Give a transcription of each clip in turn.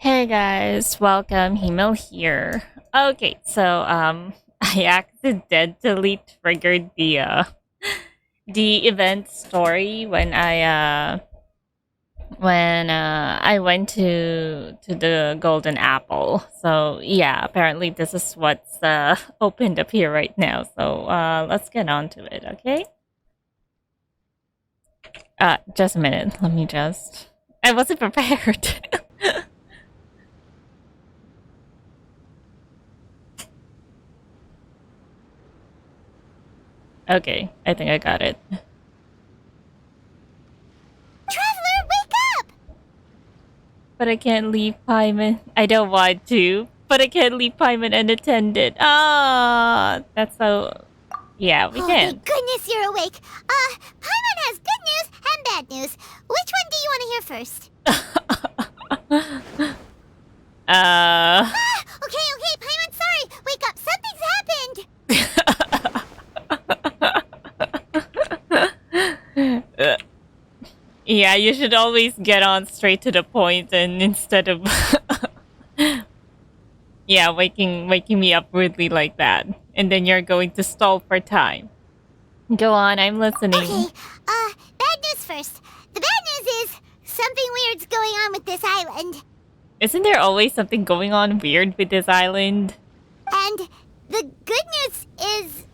Hey guys, welcome. Himel here. Okay, so I accidentally triggered the event story when I went to the Golden Apple. So yeah, apparently this is what's opened up here right now. So let's get on to it, okay? Just a minute. Let me just. I wasn't prepared. Okay, I think I got it. Traveler, wake up! But I can't leave Paimon. I don't want to, but I can't leave Paimon unattended. Ah, that's so. Yeah, we Oh, can. thank goodness you're awake. Paimon has good news and bad news. Which one do you want to hear first? Okay, Paimon, sorry. Wake up, something's happened. Yeah, you should always get on straight to the point, and instead of yeah, waking me up rudely like that, and then you're going to stall for time. Go on, I'm listening. Okay, bad news first. The bad news is something weird's going on with this island. Isn't there always something going on weird with this island? And the good news is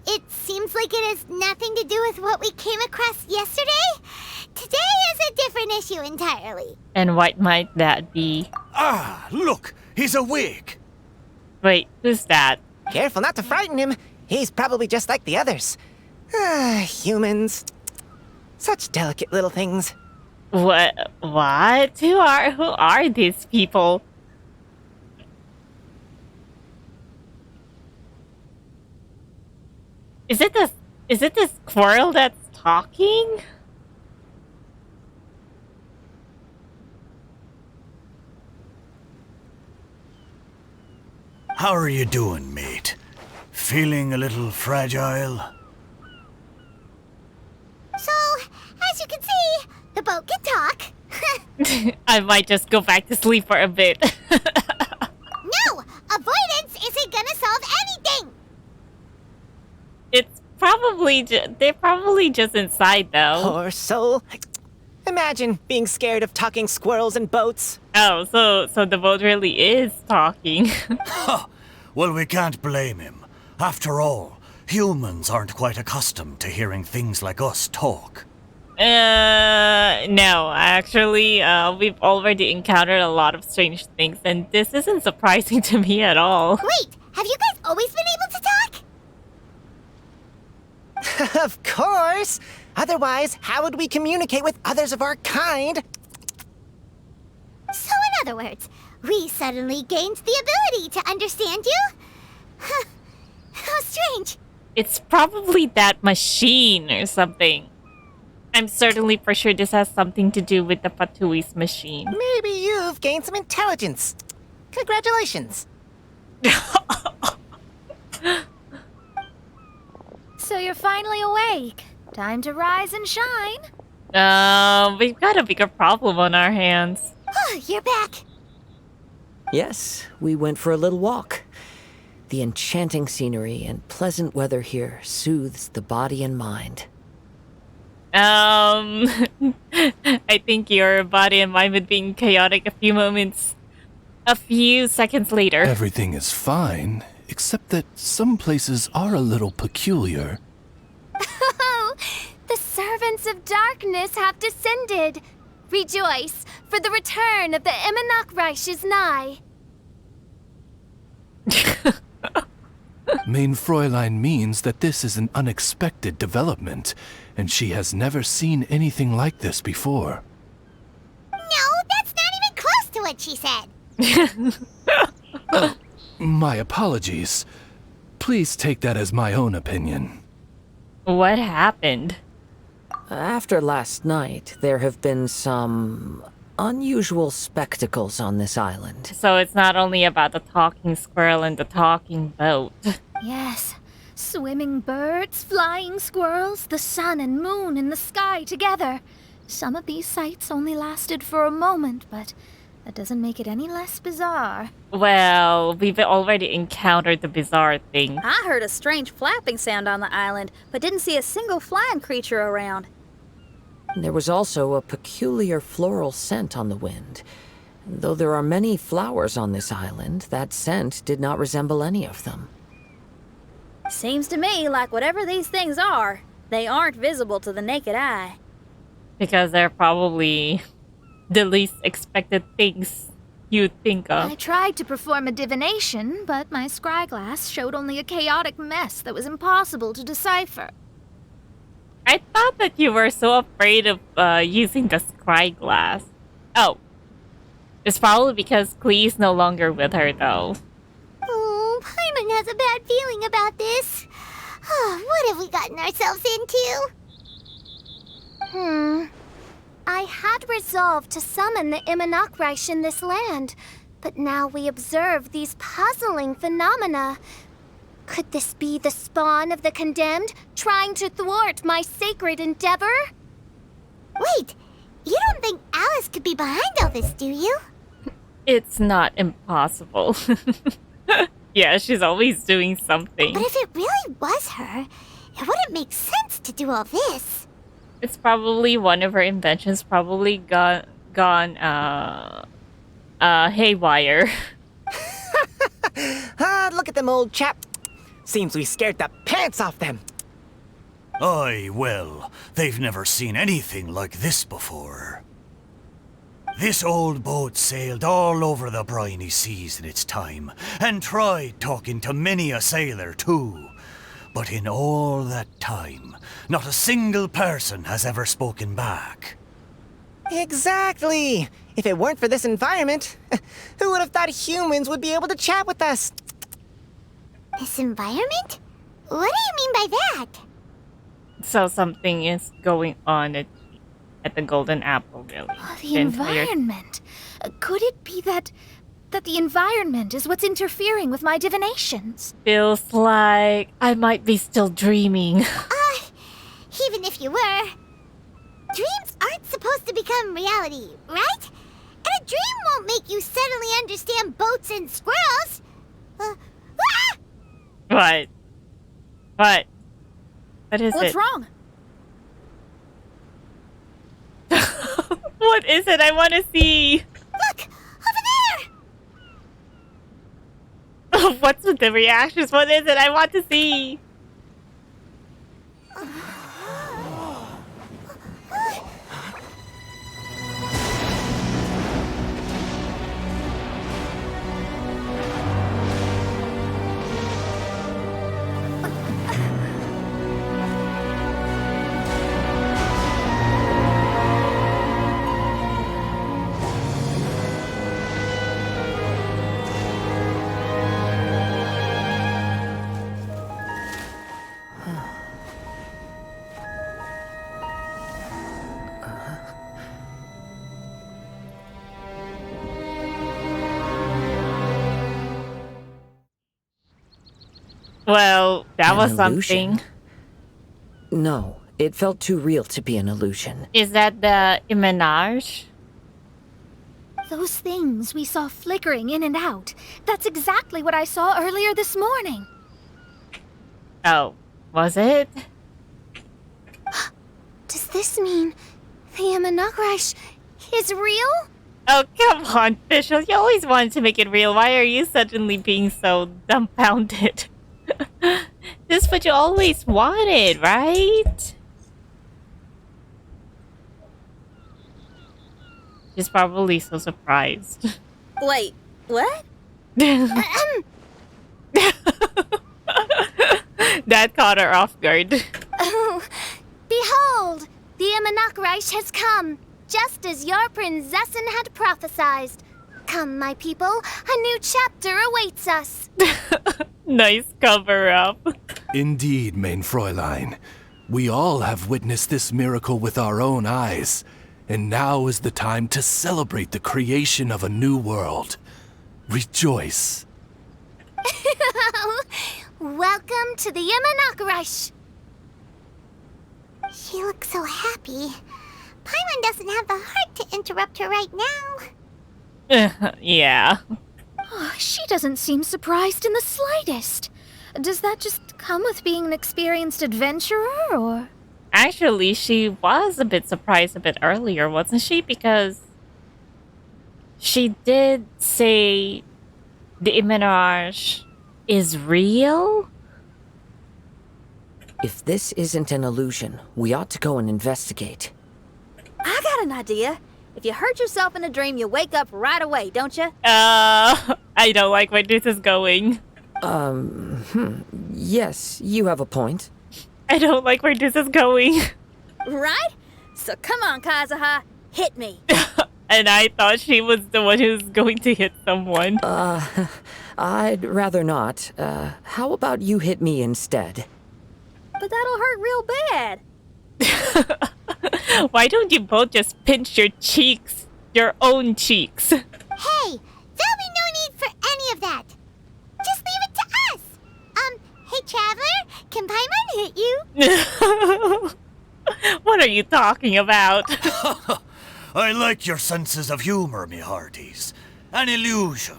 it seems like it has nothing to do with what we came across yesterday. Today is a different issue entirely. And what might that be? Ah, look, he's awake. Wait, who's that? Careful not to frighten him. He's probably just like the others. Humans. Such delicate little things. What? Who are these people? Is it this squirrel that's talking? How are you doing, mate? Feeling a little fragile? So, as you can see, the boat can talk. I might just go back to sleep for a bit. No! Avoidance isn't gonna solve anything! It's probably they're probably just inside though. Poor soul. Imagine being scared of talking squirrels and boats. Oh, so the boat really is talking. Well, we can't blame him. After all, humans aren't quite accustomed to hearing things like us talk. No, actually, we've already encountered a lot of strange things, and this isn't surprising to me at all. Wait, have you guys always been able to talk? Of course. Otherwise, how would we communicate with others of our kind? So, in other words, we suddenly gained the ability to understand you? Huh. How strange. It's probably that machine or something. I'm certainly for sure this has something to do with the Fatui's machine. Maybe you've gained some intelligence. Congratulations. So you're finally awake. Time to rise and shine. We've got a bigger problem on our hands. You're back. Yes, we went for a little walk. The enchanting scenery and pleasant weather here soothes the body and mind. I think your body and mind would be chaotic a few seconds later. Everything is fine, except that some places are a little peculiar. Oh, the servants of darkness have descended. Rejoice, for the return of the Eminach Reich is nigh. Mein Fräulein means that this is an unexpected development, and she has never seen anything like this before. No, that's not even close to what she said. My apologies. Please take that as my own opinion. What happened? After last night, there have been some unusual spectacles on this island. So it's not only about the talking squirrel and the talking boat. Yes, swimming birds, flying squirrels, the sun and moon in the sky together. Some of these sights only lasted for a moment, but that doesn't make it any less bizarre. Well, we've already encountered the bizarre thing. I heard a strange flapping sound on the island, but didn't see a single flying creature around. There was also a peculiar floral scent on the wind. Though there are many flowers on this island, that scent did not resemble any of them. Seems to me like whatever these things are, they aren't visible to the naked eye. Because they're probably the least expected things you'd think of. I tried to perform a divination, but my scryglass showed only a chaotic mess that was impossible to decipher. I thought that you were so afraid of using the scry glass. Oh. It's probably because Klee's no longer with her, though. Oh, Paimon has a bad feeling about this. What have we gotten ourselves into? I had resolved to summon the Imanakreish in this land, but now we observe these puzzling phenomena. Could this be the spawn of the condemned, trying to thwart my sacred endeavor? Wait, you don't think Alice could be behind all this, do you? It's not impossible. Yeah, she's always doing something. But if it really was her, it wouldn't make sense to do all this. It's probably one of her inventions probably gone haywire. Look at them, old chap. Seems we scared the pants off them. Aye, well, they've never seen anything like this before. This old boat sailed all over the briny seas in its time, and tried talking to many a sailor too. But in all that time, not a single person has ever spoken back. Exactly. If it weren't for this environment, who would have thought humans would be able to chat with us? This environment? What do you mean by that? So something is going on at the Golden Apple, really. The environment. Could it be that the environment is what's interfering with my divinations? Feels like I might be still dreaming. Even if you were. Dreams aren't supposed to become reality, right? And a dream won't make you suddenly understand boats and squirrels. What? What is What's it? wrong? What is it? I want to see. Look! Over there! What's with the reactions? What is it? I want to see. Well, that An was illusion? something. No, it felt too real to be an illusion. Is that the Imanage? Those things we saw flickering in and out. That's exactly what I saw earlier this morning. Oh, was it? Does this mean the Imanakreish is real? Oh, come on, Fischl. You always wanted to make it real. Why are you suddenly being so dumbfounded? This is what you always wanted, right? She's probably so surprised. Wait, what? That caught her off guard. Oh, behold! The Imanakreish has come, just as your Prinzessin had prophesied. Come, my people, a new chapter awaits us. Nice cover-up. Indeed, mein Fräulein. We all have witnessed this miracle with our own eyes, and now is the time to celebrate the creation of a new world. Rejoice. Welcome to the Imanakreish. She looks so happy. Paimon doesn't have the heart to interrupt her right now. Yeah. She doesn't seem surprised in the slightest. Does that just come with being an experienced adventurer, or...? Actually, she was a bit surprised a bit earlier, wasn't she? Because she did say the Imanage is real? If this isn't an illusion, we ought to go and investigate. I got an idea. If you hurt yourself in a dream, you wake up right away, don't you? I don't like where this is going. Yes, you have a point. I don't like where this is going. Right? So come on, Kazuha. Hit me. And I thought she was the one who's going to hit someone. I'd rather not. How about you hit me instead? But that'll hurt real bad. Why don't you both just pinch your cheeks? Your own cheeks. Hey, there'll be no need for any of that. Just leave it to us. Hey, Traveler, can Paimon hit you? What are you talking about? I like your senses of humor, me hearties. An illusion.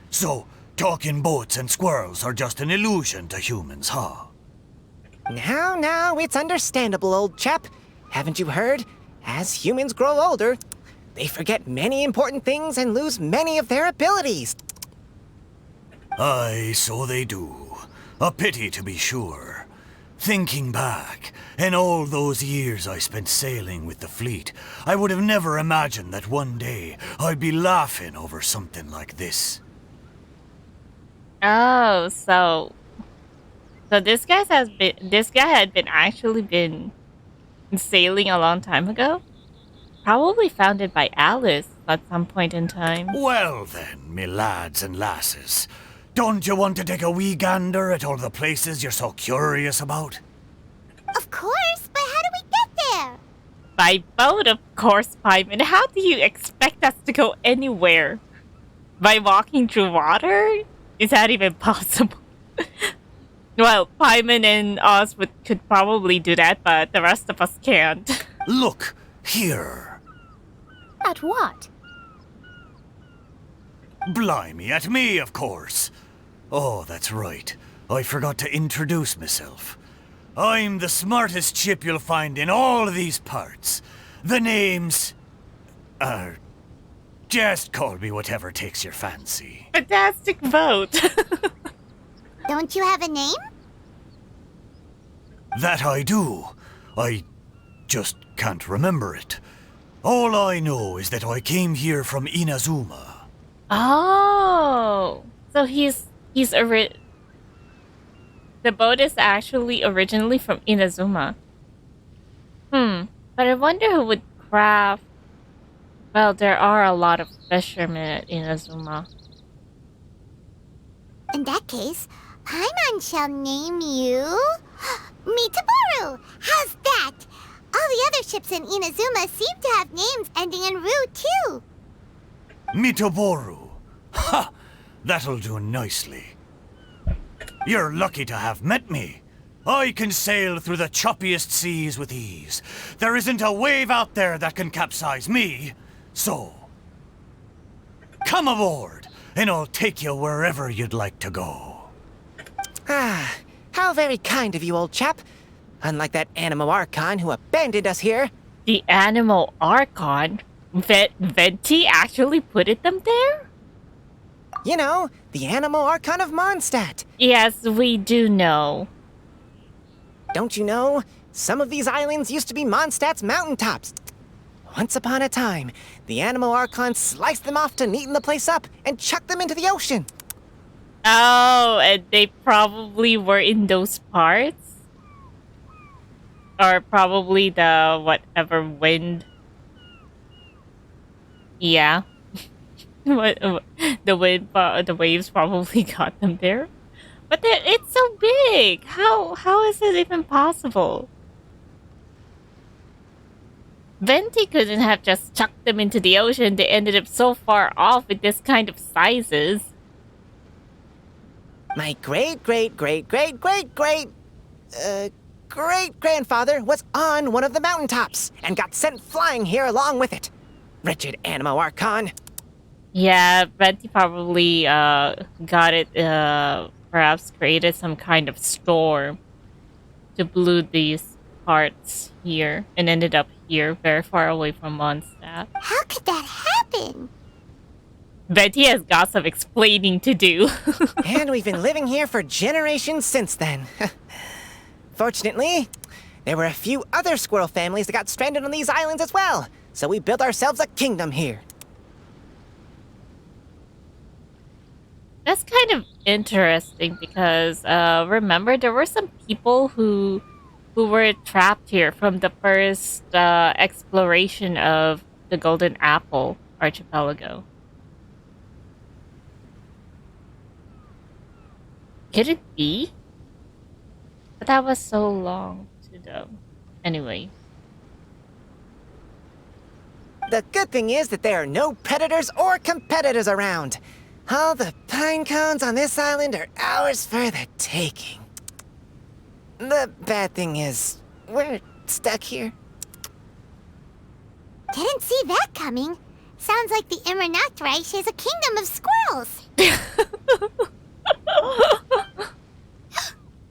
So, talking boats and squirrels are just an illusion to humans, huh? Now, it's understandable, old chap. Haven't you heard? As humans grow older, they forget many important things and lose many of their abilities. Aye, so they do. A pity to be sure. Thinking back, in all those years I spent sailing with the fleet, I would have never imagined that one day I'd be laughing over something like this. Oh, so this guy had been actually been sailing a long time ago? Probably founded by Alice at some point in time. Well then, me lads and lasses, don't you want to take a wee gander at all the places you're so curious about? Of course, but how do we get there? By boat, of course, Paimon. How do you expect us to go anywhere? By walking through water? Is that even possible? Well, Paimon and us could probably do that, but the rest of us can't. Look, here. At what? Blimey, at me, of course. Oh, that's right. I forgot to introduce myself. I'm the smartest chip you'll find in all these parts. The name's... just call me whatever takes your fancy. Fantastic boat. Don't you have a name? That I do. I just can't remember it. All I know is that I came here from Inazuma. Oh, so the boat is actually originally from Inazuma. But I wonder who would craft. Well, there are a lot of fishermen at Inazuma. In that case, Paimon shall name you... Mitaboru! How's that? All the other ships in Inazuma seem to have names ending in Ru, too. Mitaboru. Ha! That'll do nicely. You're lucky to have met me. I can sail through the choppiest seas with ease. There isn't a wave out there that can capsize me. So, come aboard, and I'll take you wherever you'd like to go. Ah, how very kind of you, old chap. Unlike that Animo Archon who abandoned us here. The Animal Archon? Venti actually put them there? You know, the Animo Archon of Mondstadt. Yes, we do know. Don't you know? Some of these islands used to be Mondstadt's mountaintops. Once upon a time, the Animo Archon sliced them off to neaten the place up and chucked them into the ocean. Oh, and they probably were in those parts? Or probably the whatever wind. Yeah. The waves probably got them there. But it's so big. How is it even possible? Venti couldn't have just chucked them into the ocean. They ended up so far off with this kind of sizes. My great great-grandfather was on one of the mountaintops and got sent flying here along with it. Wretched Animo Archon. Yeah, Betty probably got it, perhaps created some kind of storm to blew these parts here and ended up here, very far away from Mondstadt. How could that happen? Betty has got some explaining to do. And we've been living here for generations since then. Fortunately, there were a few other squirrel families that got stranded on these islands as well, so we built ourselves a kingdom here. That's kind of interesting because remember there were some people who were trapped here from the first exploration of the Golden Apple archipelago. Could it be? But that was so long to do. Anyway. The good thing is that there are no predators or competitors around. All the pine cones on this island are ours for the taking. The bad thing is, we're stuck here. Didn't see that coming. Sounds like the Immernachtreich is a kingdom of squirrels.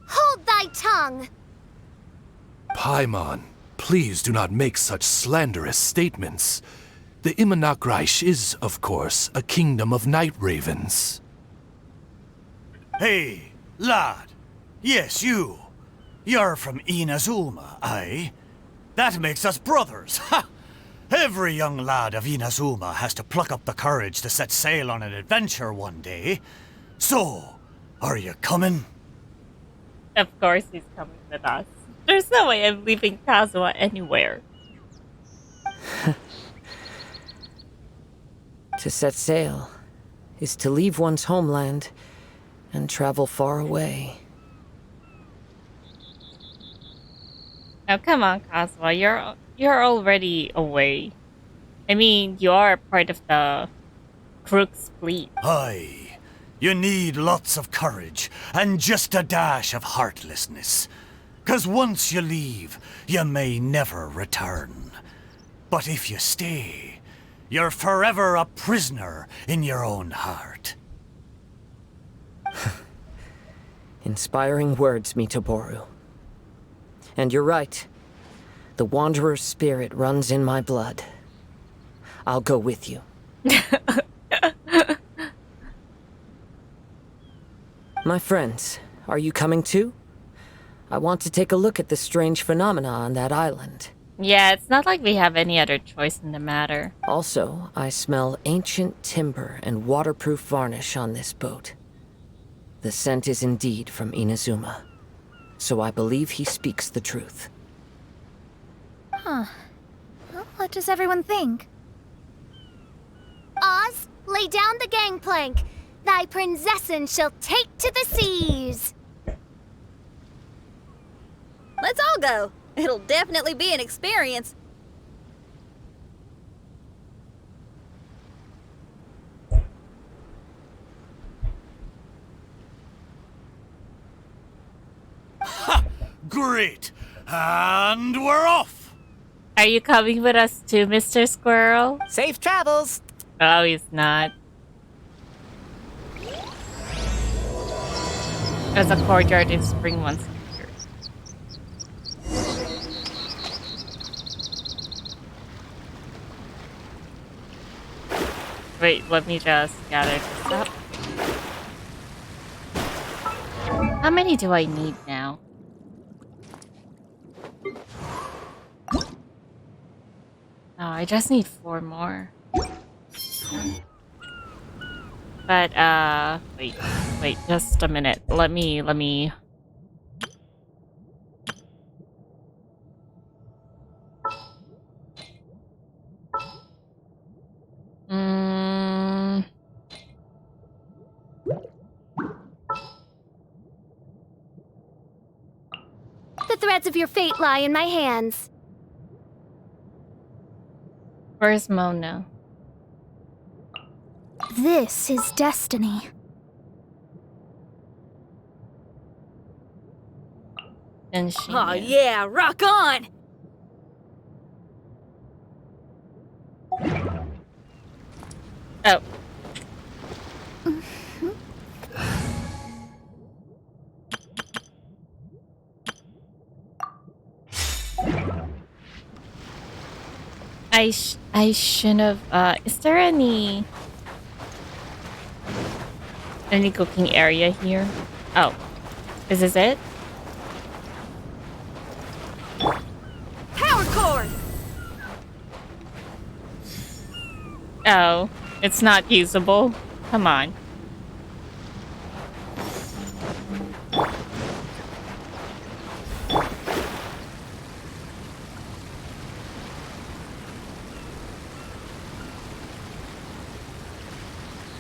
Hold thy tongue! Paimon, please do not make such slanderous statements. The Immernachtreich is, of course, a kingdom of night ravens. Hey, lad. Yes, you. You're from Inazuma, aye? That makes us brothers, ha! Every young lad of Inazuma has to pluck up the courage to set sail on an adventure one day. So, are you coming? Of course he's coming with us. There's no way I'm leaving Kazuha anywhere. To set sail is to leave one's homeland and travel far away. Now come on, Kazuha, you're already away. I mean, you are part of the Crook's fleet. Aye. You need lots of courage and just a dash of heartlessness. 'Cause once you leave, you may never return. But if you stay, you're forever a prisoner in your own heart. Inspiring words, Mitoboru. And you're right. The Wanderer's spirit runs in my blood. I'll go with you. My friends, are you coming too? I want to take a look at the strange phenomena on that island. Yeah, it's not like we have any other choice in the matter. Also, I smell ancient timber and waterproof varnish on this boat. The scent is indeed from Inazuma, so I believe he speaks the truth. Huh. Well, what does everyone think? Oz, lay down the gangplank. Thy prinzessin shall take to the seas. Let's all go. It'll definitely be an experience. Ha! Great! And we're off! Are you coming with us too, Mr. Squirrel? Safe travels! Oh, he's not. There's a courtyard in Spring Monster. Wait, let me just gather this up. How many do I need now? Oh, I just need 4 more. But, wait, just a minute. Let me... The threads of your fate lie in my hands. Where's Mona? This is destiny. Genshin. Oh yeah, rock on! Oh. I shouldn't have. Is there any cooking area here? Oh, is this it? Power cord! Oh, it's not usable. Come on.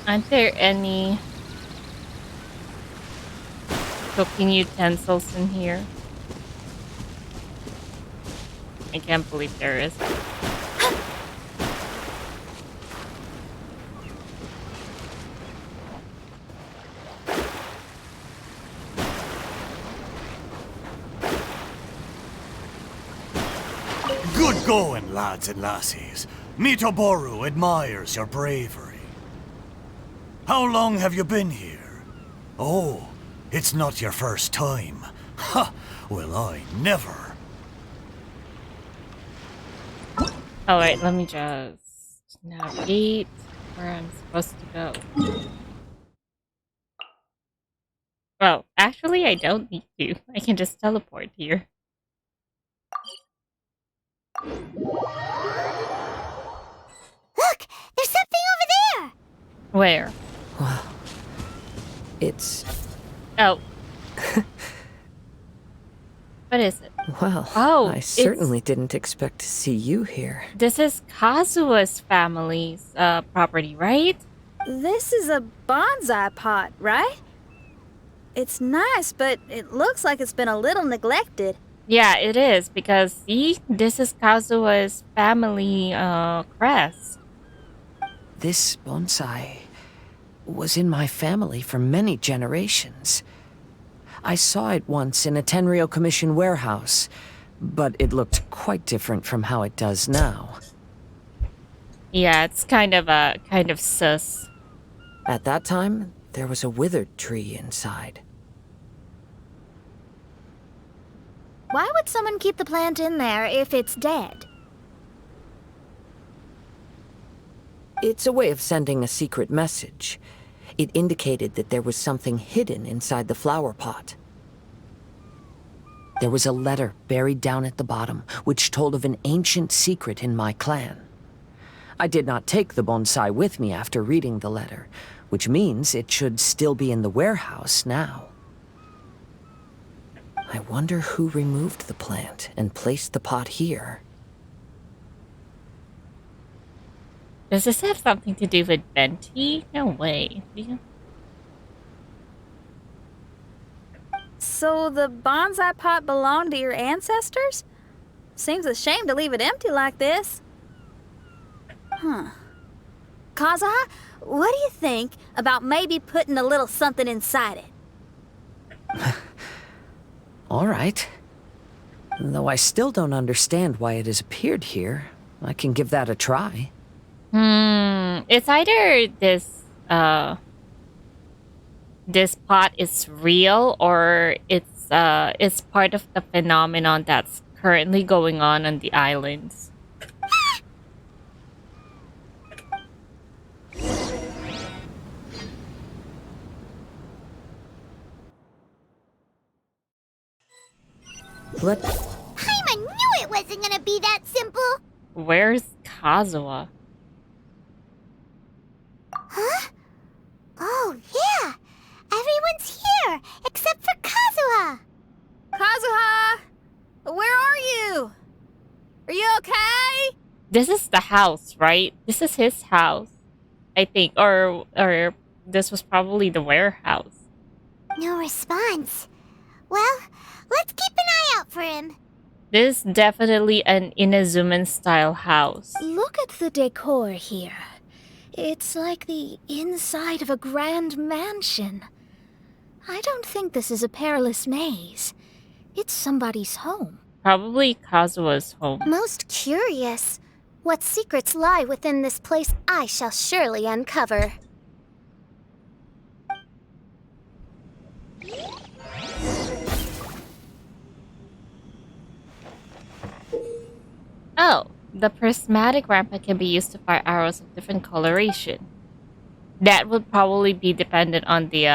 Aren't there any cooking utensils in here? I can't believe there is. Good going, lads and lassies. Mitoboru admires your bravery. How long have you been here? Oh, it's not your first time. Ha! Well, I never. Alright, let me just navigate where I'm supposed to go. Well, actually, I don't need to. I can just teleport here. Look! There's something over there! Where? Well, it's... Oh. What is it? Well, Oh, I certainly didn't expect to see you here. This is Kazuha's family's property, right? This is a bonsai pot, right? It's nice, but it looks like it's been a little neglected. Yeah, it is, because see, this is Kazuha's family crest. This bonsai was in my family for many generations. I saw it once in a Tenryo Commission warehouse, but it looked quite different from how it does now. Yeah, it's kind of sus. At that time, there was a withered tree inside. Why would someone keep the plant in there if it's dead? It's a way of sending a secret message. It indicated that there was something hidden inside the flower pot. There was a letter buried down at the bottom, which told of an ancient secret in my clan. I did not take the bonsai with me after reading the letter, which means it should still be in the warehouse now. I wonder who removed the plant and placed the pot here. Does this have something to do with Venti? No way. So the bonsai pot belonged to your ancestors? Seems a shame to leave it empty like this. Huh. Kazuha, what do you think about maybe putting a little something inside it? All right. Though I still don't understand why it has appeared here, I can give that a try. It's either this pot is real or it's part of the phenomenon that's currently going on the islands. Paimon knew it wasn't gonna be that simple! Where's Kazuha? Huh? Oh, yeah! Everyone's here, except for Kazuha! Kazuha! Where are you? Are you okay? This is the house, right? This is his house, I think, or this was probably the warehouse. No response. Well, let's keep an eye out for him. This is definitely an Inazuman-style house. Look at the decor here. It's like the inside of a grand mansion. I don't think this is a perilous maze. It's somebody's home. Probably Kazuha's home. Most curious. What secrets lie within this place I shall surely uncover. Oh, the prismatic rampant can be used to fire arrows of different coloration. That would probably be dependent on the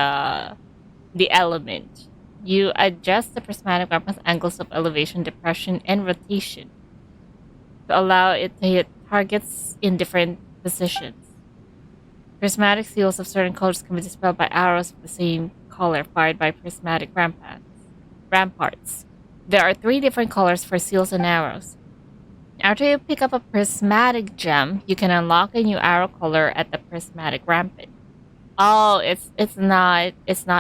element. You adjust the prismatic rampant's angles of elevation, depression, and rotation to allow it to hit targets in different positions. Prismatic seals of certain colors can be dispelled by arrows of the same color fired by prismatic ramparts. There are 3 different colors for seals and arrows. After you pick up a prismatic gem, you can unlock a new arrow color at the prismatic rampant. Oh, it's not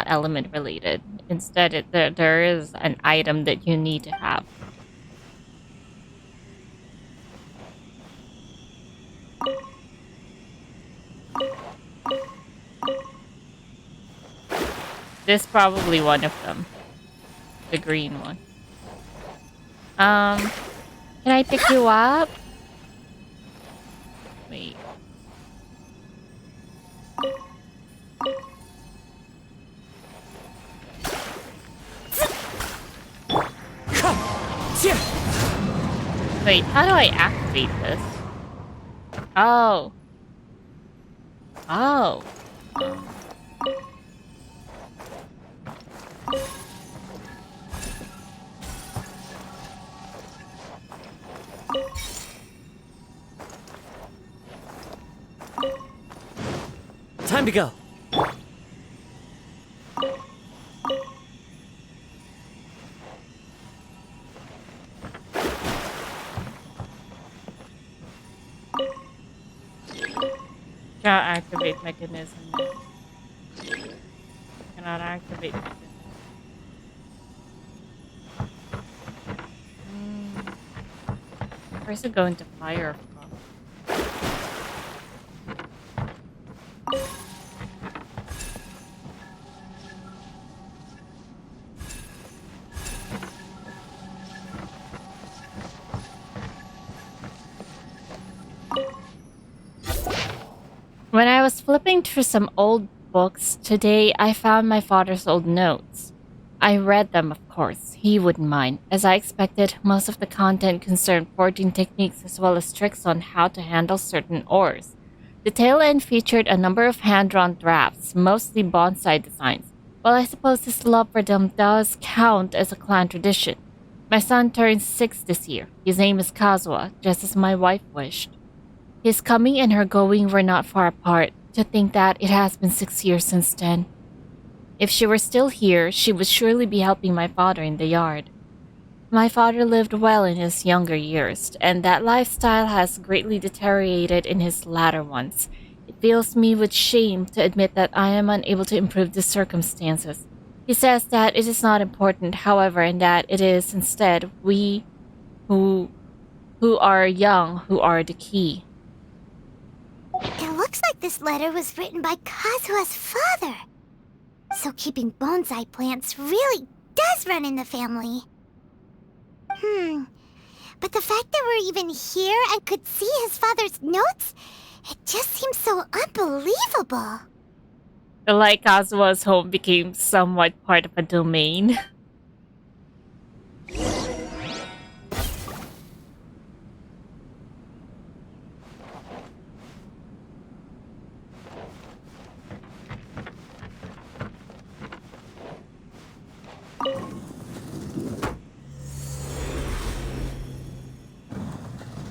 element related. Instead, there is an item that you need to have. This is probably one of them. The green one. Can I pick you up? Wait. Wait, how do I activate this? Oh. Oh. Time to go. Cannot activate mechanism. Cannot activate mechanism. Where's it going to fire from? When I was flipping through some old books today, I found my father's old notes. I read them, of course. He wouldn't mind. As I expected, most of the content concerned forging techniques as well as tricks on how to handle certain ores. The tail end featured a number of hand-drawn drafts, mostly bonsai designs. Well, I suppose his love for them does count as a clan tradition. My son turns 6 this year. His name is Kazuha, just as my wife wished. His coming and her going were not far apart. To think that it has been 6 years since then. If she were still here, she would surely be helping my father in the yard. My father lived well in his younger years, and that lifestyle has greatly deteriorated in his latter ones. It fills me with shame to admit that I am unable to improve the circumstances. He says that it is not important, however, and that it is instead we who are young who are the key. It looks like this letter was written by Kazuha's father. So keeping bonsai plants really does run in the family. But the fact that we're even here and could see his father's notes, it just seems so unbelievable. Like Kazuha's home became somewhat part of a domain.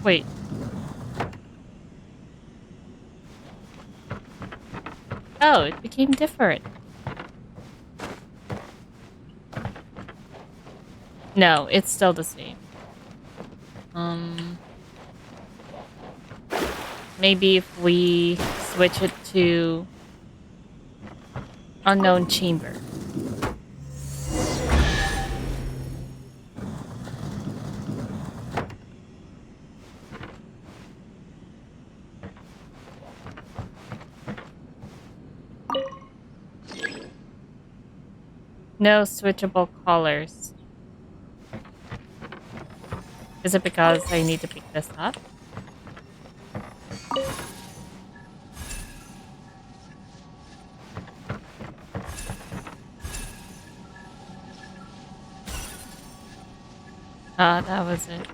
Wait. Oh, it became different. No, it's still the same. Maybe if we switch it to unknown chamber. No switchable colors. Is it because I need to pick this up? That was it.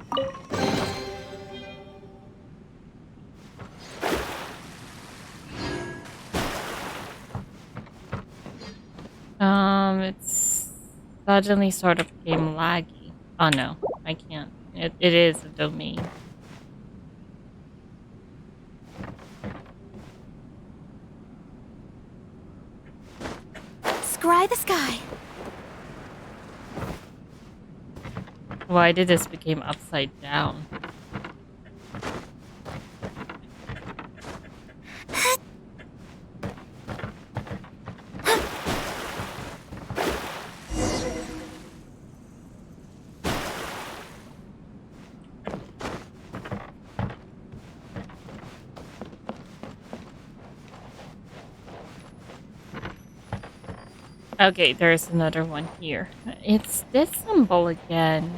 It's suddenly sort of became laggy. Oh no, I can't. It is a domain. Scry the sky. Why did this become upside down? Okay, there's another one here. It's this symbol again.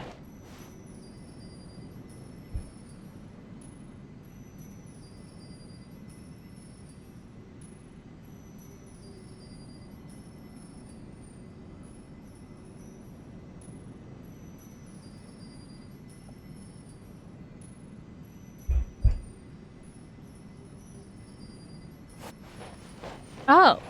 Oh.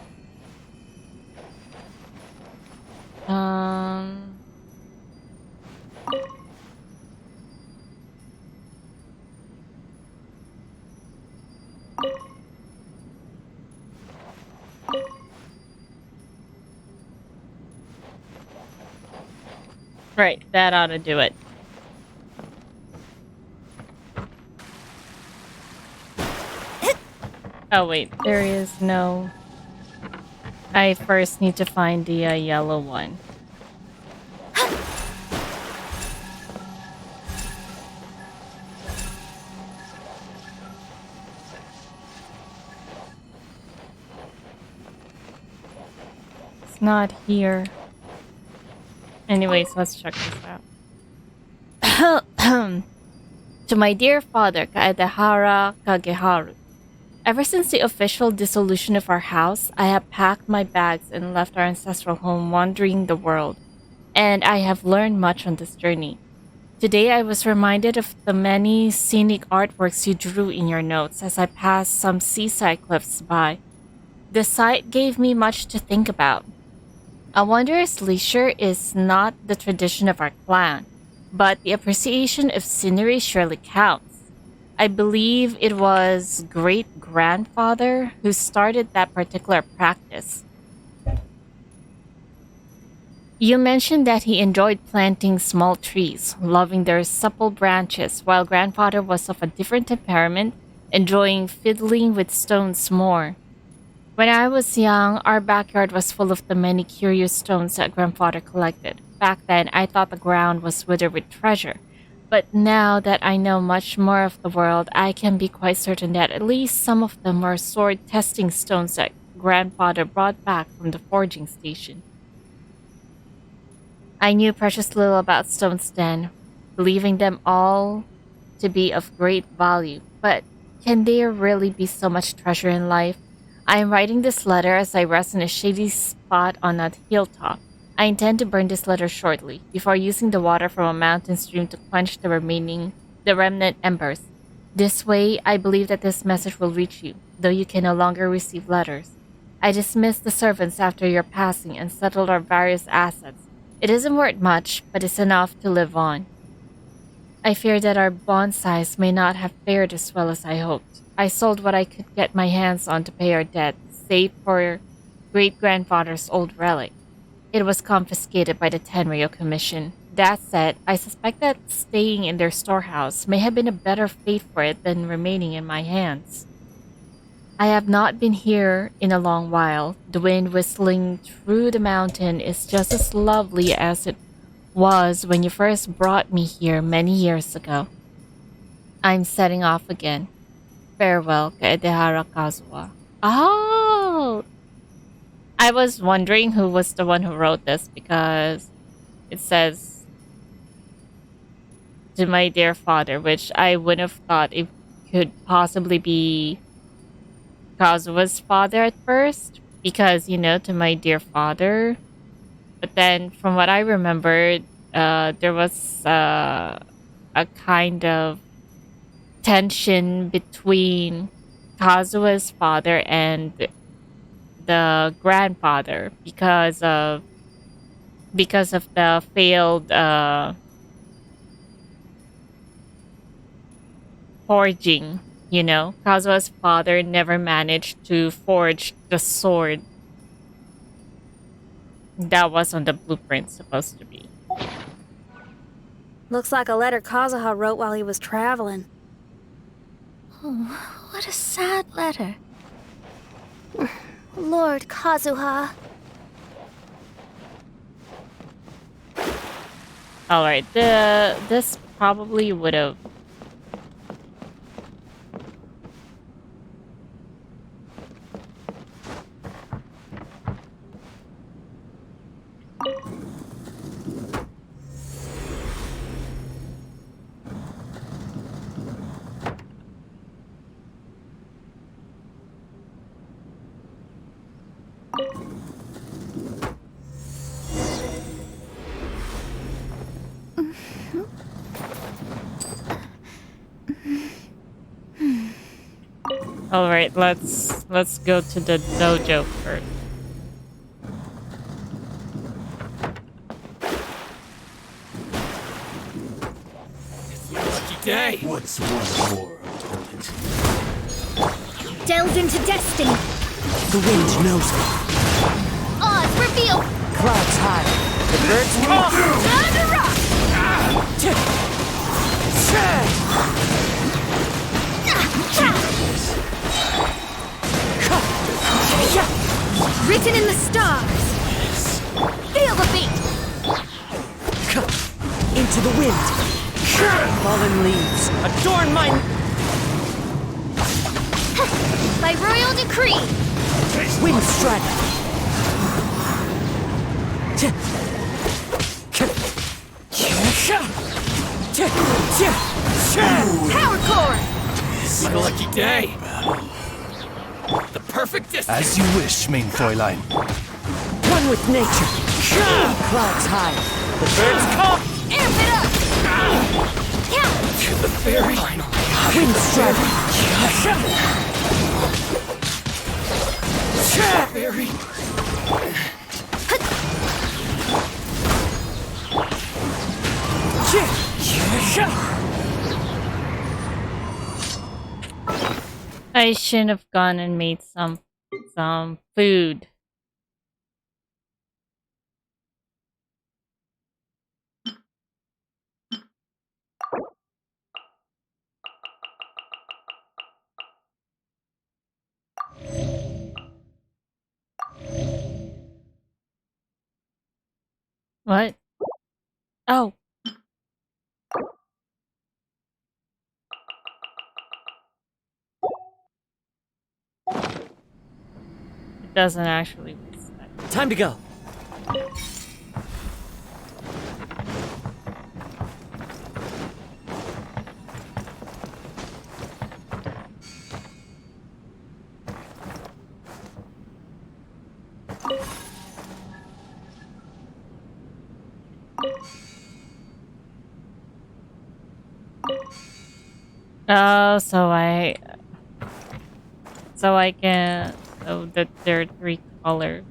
Right, that ought to do it. Oh wait, there is no... I first need to find the yellow one. It's not here. Anyways, let's check this out. To my dear father, Kaedehara Kageharu. Ever since the official dissolution of our house, I have packed my bags and left our ancestral home wandering the world, and I have learned much on this journey. Today I was reminded of the many scenic artworks you drew in your notes as I passed some seaside cliffs by. The sight gave me much to think about. A wondrous leisure is not the tradition of our clan, but the appreciation of scenery surely counts. I believe it was great-grandfather who started that particular practice. You mentioned that he enjoyed planting small trees, loving their supple branches, while grandfather was of a different temperament, enjoying fiddling with stones more. When I was young, our backyard was full of the many curious stones that grandfather collected. Back then, I thought the ground was withered with treasure. But now that I know much more of the world, I can be quite certain that at least some of them were sword-testing stones that grandfather brought back from the forging station. I knew precious little about stones then, believing them all to be of great value. But can there really be so much treasure in life? I am writing this letter as I rest in a shady spot on a hilltop. I intend to burn this letter shortly, before using the water from a mountain stream to quench the remnant embers. This way, I believe that this message will reach you, though you can no longer receive letters. I dismissed the servants after your passing and settled our various assets. It isn't worth much, but it's enough to live on. I fear that our bonsais may not have fared as well as I hoped. I sold what I could get my hands on to pay our debt, save for great-grandfather's old relic. It was confiscated by the Tenryo Commission. That said, I suspect that staying in their storehouse may have been a better fate for it than remaining in my hands. I have not been here in a long while. The wind whistling through the mountain is just as lovely as it was when you first brought me here many years ago. I'm setting off again. Farewell, Kaedehara Kazuha. Oh! I was wondering who was the one who wrote this because it says to my dear father, which I wouldn't have thought it could possibly be Kazuha's father at first, because, to my dear father. But then, from what I remembered, there was a kind of tension between Kazuha's father and the grandfather because of the failed forging. Kazuha's father never managed to forge the sword that was on the blueprint supposed to be. Looks like a letter Kazuha wrote while he was traveling. Oh, what a sad letter. Lord Kazuha. All right, this probably would have. All right, let's go to the dojo first. It's your lucky day. What's one more opponent? Delved into destiny. The wind knows me. Oz revealed. Clouds high. The birds Written in the stars. Feel the beat. into the wind. Fallen leaves adorn my. By royal decree. Wind strike. Power core. What a lucky day. The perfect distance. As you wish, main Fräulein. One with nature. Clouds high. The birds call. Amp it up. To the very Wind strike. very. I shouldn't have gone and made some food. What? Oh. It doesn't actually reset. Time to go. Oh, so I can. Oh, that there are 3 colors.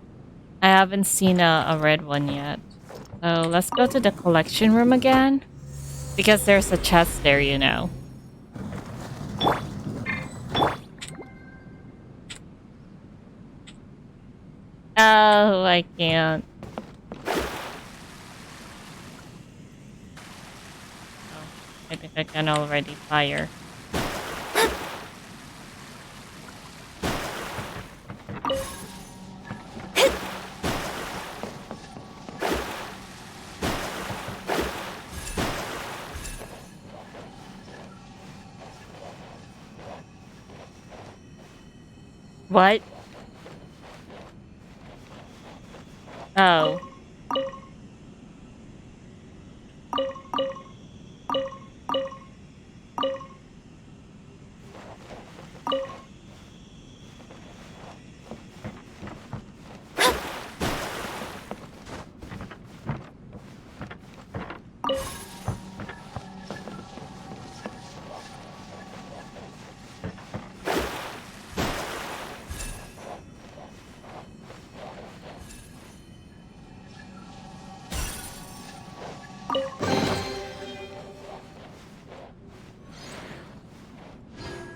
I haven't seen a red one yet. So let's go to the collection room again, because there's a chest there, Oh, I can't. Oh, I think I can already fire. What? Oh.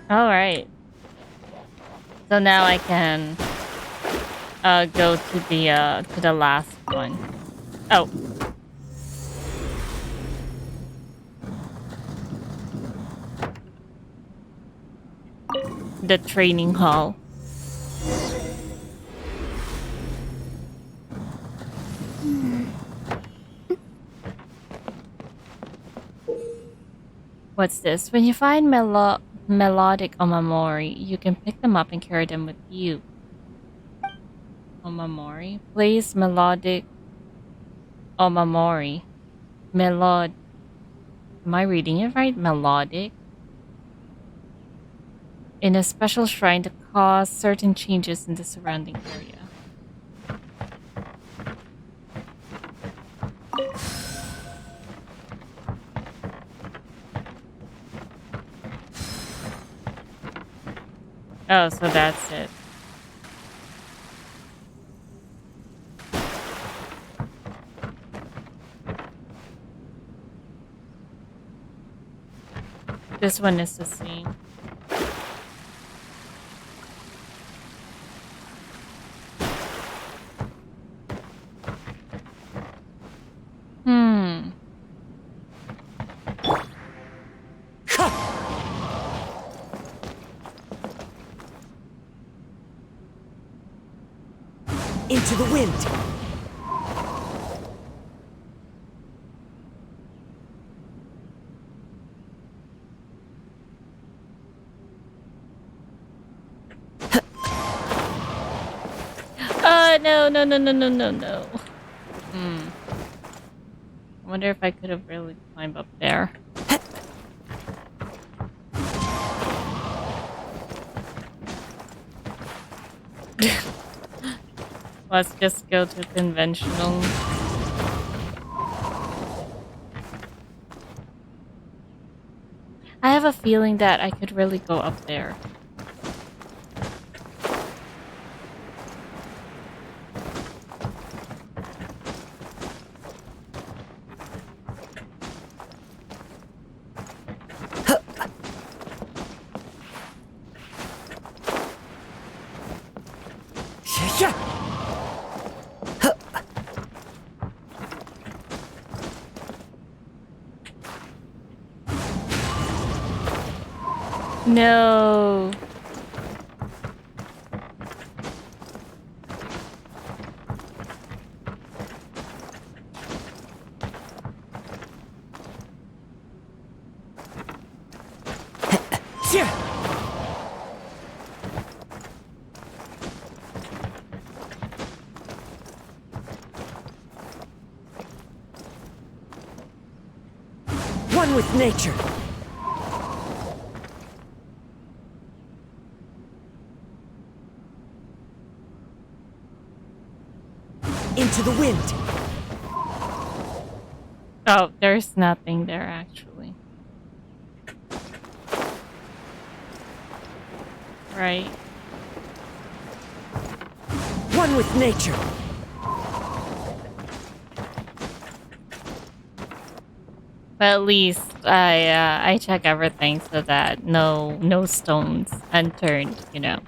Alright. So now I can go to the last one. Oh. The training hall. What's this? When you find melodic omamori, you can pick them up and carry them with you. Omamori? Place melodic omamori. Am I reading it right? Melodic? In a special shrine to cause certain changes in the surrounding area. Oh, so that's it. This one is the same. Into the wind. No. I wonder if I could have really climbed up there. Let's just go to conventional. I have a feeling that I could really go up there. No. One with nature. Into the wind. Oh, there's nothing there actually. Right. One with nature. But at least I check everything so that no stones unturned, and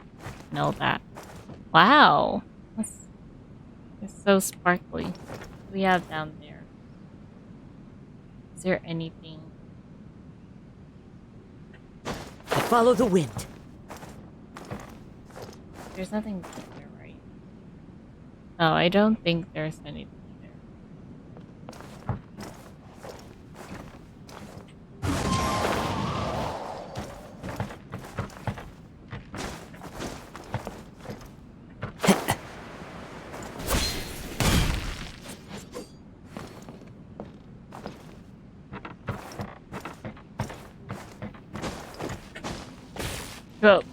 all that. Wow. It's so sparkly. What do we have down there? Is there anything? Follow the wind. There's nothing there, right? No, I don't think there's anything there. Go.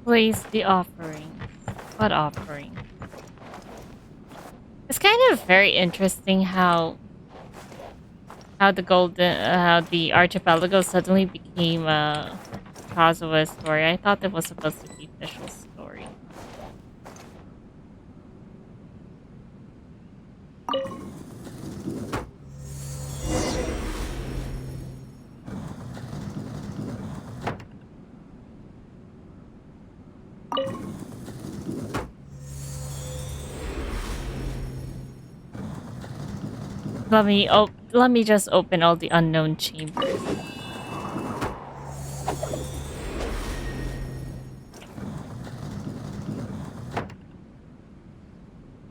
Place the offering. What offering? It's kind of very interesting how the archipelago suddenly became Kazuha's story. I thought that was supposed to be Fischl's story. Let me just open all the unknown chambers.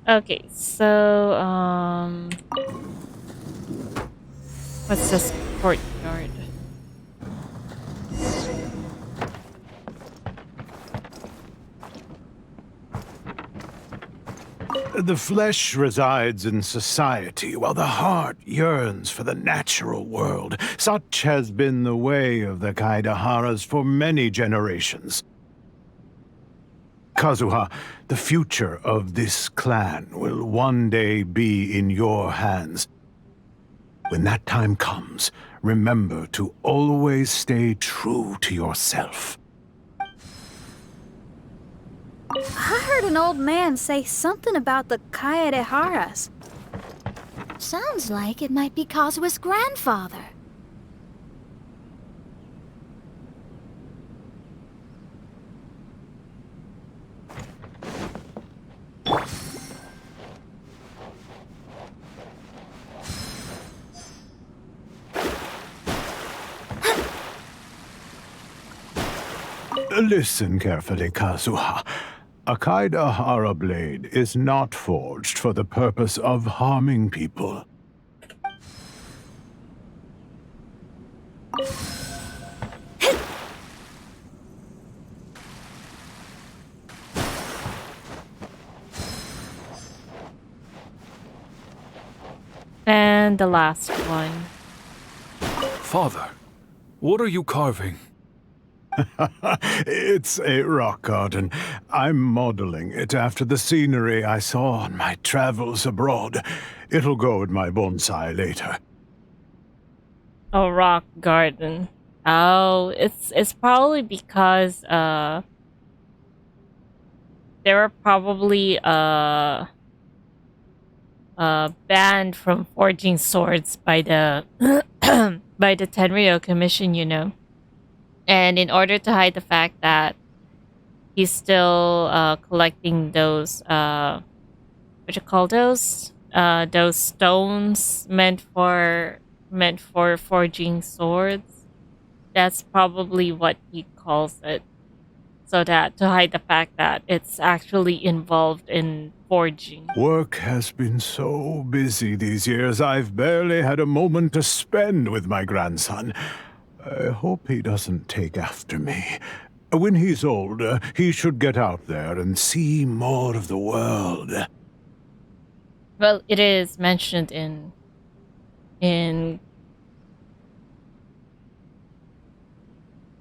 Okay, so what's this courtyard? The flesh resides in society, while the heart yearns for the natural world. Such has been the way of the Kaidaharas for many generations. Kazuha, the future of this clan will one day be in your hands. When that time comes, remember to always stay true to yourself. I heard an old man say something about the Kaidaharas. Sounds like it might be Kazuha's grandfather. Listen carefully, Kazuha. A Kaidahara blade is not forged for the purpose of harming people. And the last one. Father, what are you carving? It's a rock garden. I'm modeling it after the scenery I saw on my travels abroad. It'll go in my bonsai later. A rock garden. Oh, it's probably because they were probably banned from forging swords by the by the Tenryo Commission, you know. And in order to hide the fact that he's still collecting those what you call those stones meant for forging swords, that's probably what he calls it, so that to hide the fact that it's actually involved in forging. Work has been so busy these years, I've barely had a moment to spend with my grandson. I hope he doesn't take after me. When he's older, he should get out there and see more of the world. Well, it is mentioned in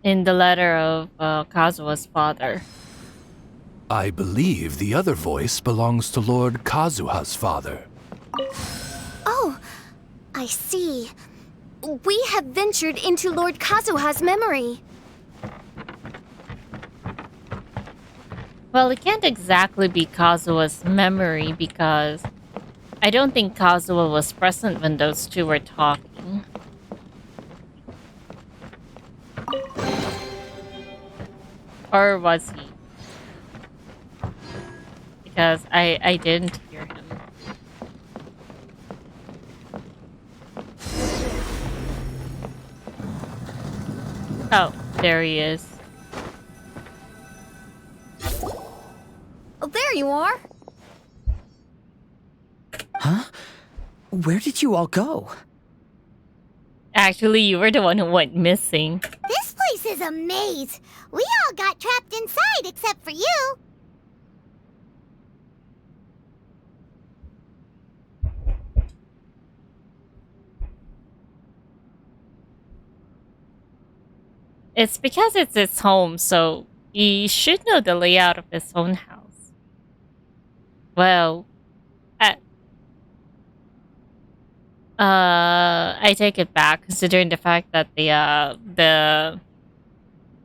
the letter of Kazuha's father. I believe the other voice belongs to Lord Kazuha's father. Oh, I see. We have ventured into Lord Kazuha's memory. Well, it can't exactly be Kazuha's memory because I don't think Kazuha was present when those two were talking. Or was he? Because I didn't hear him. Oh, there he is. Oh, there you are. Huh? Where did you all go? Actually, you were the one who went missing. This place is a maze. We all got trapped inside except for you. It's because it's its home, so he should know the layout of his own house. Well, I take it back, considering the fact that the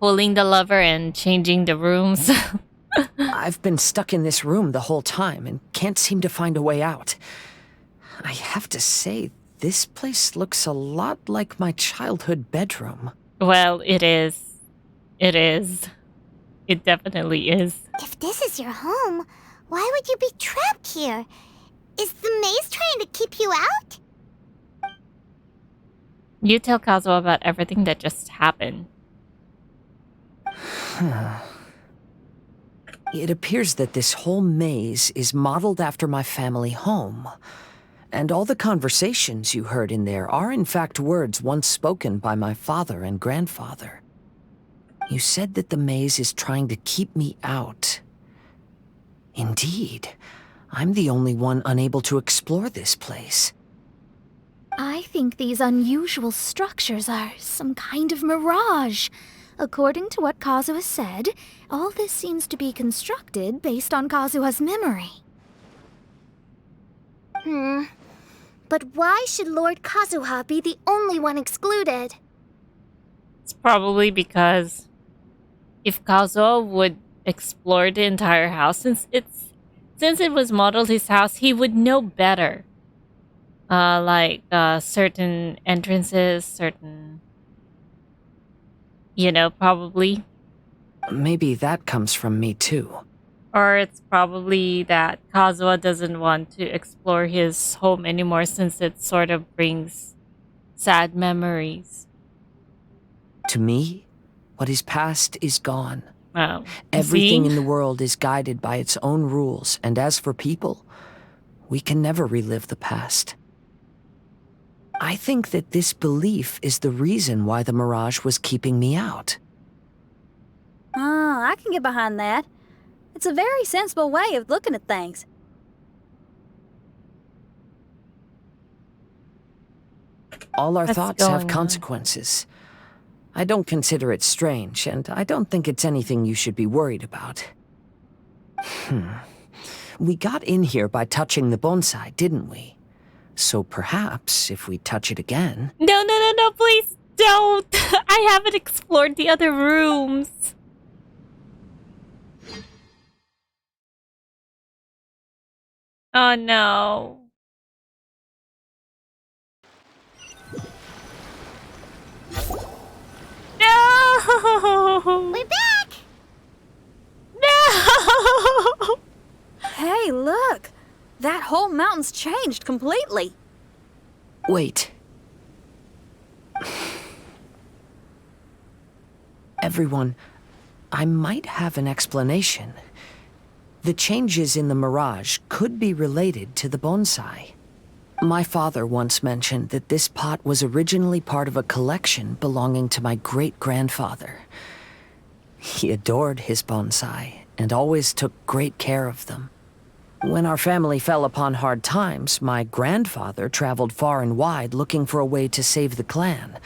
pulling the lever and changing the rooms. I've been stuck in this room the whole time and can't seem to find a way out. I have to say, this place looks a lot like my childhood bedroom. Well, it is. It is. It definitely is. If this is your home, why would you be trapped here? Is the maze trying to keep you out? You tell Kazuha about everything that just happened. It appears that this whole maze is modeled after my family home. And all the conversations you heard in there are in fact words once spoken by my father and grandfather. You said that the maze is trying to keep me out. Indeed, I'm the only one unable to explore this place. I think these unusual structures are some kind of mirage. According to what Kazuha said, all this seems to be constructed based on Kazuha's memory. But why should Lord Kazuha be the only one excluded? It's probably because if Kazuha would explore the entire house, since it was modeled his house, he would know better. Certain entrances, certain, probably. Maybe that comes from me too. Or it's probably that Kazuha doesn't want to explore his home anymore since it sort of brings sad memories. To me, what is past is gone. Oh, everything in the world is guided by its own rules, and as for people, we can never relive the past. I think that this belief is the reason why the mirage was keeping me out. Oh, I can get behind that. It's a very sensible way of looking at things. All our thoughts have consequences. I don't consider it strange, and I don't think it's anything you should be worried about. We got in here by touching the bonsai, didn't we? So perhaps, if we touch it again... No, please don't! I haven't explored the other rooms. Oh no. No! We're back! No! Hey, look! That whole mountain's changed completely. Wait. Everyone, I might have an explanation. The changes in the mirage could be related to the bonsai. My father once mentioned that this pot was originally part of a collection belonging to my great-grandfather. He adored his bonsai and always took great care of them. When our family fell upon hard times, my grandfather traveled far and wide looking for a way to save the clan.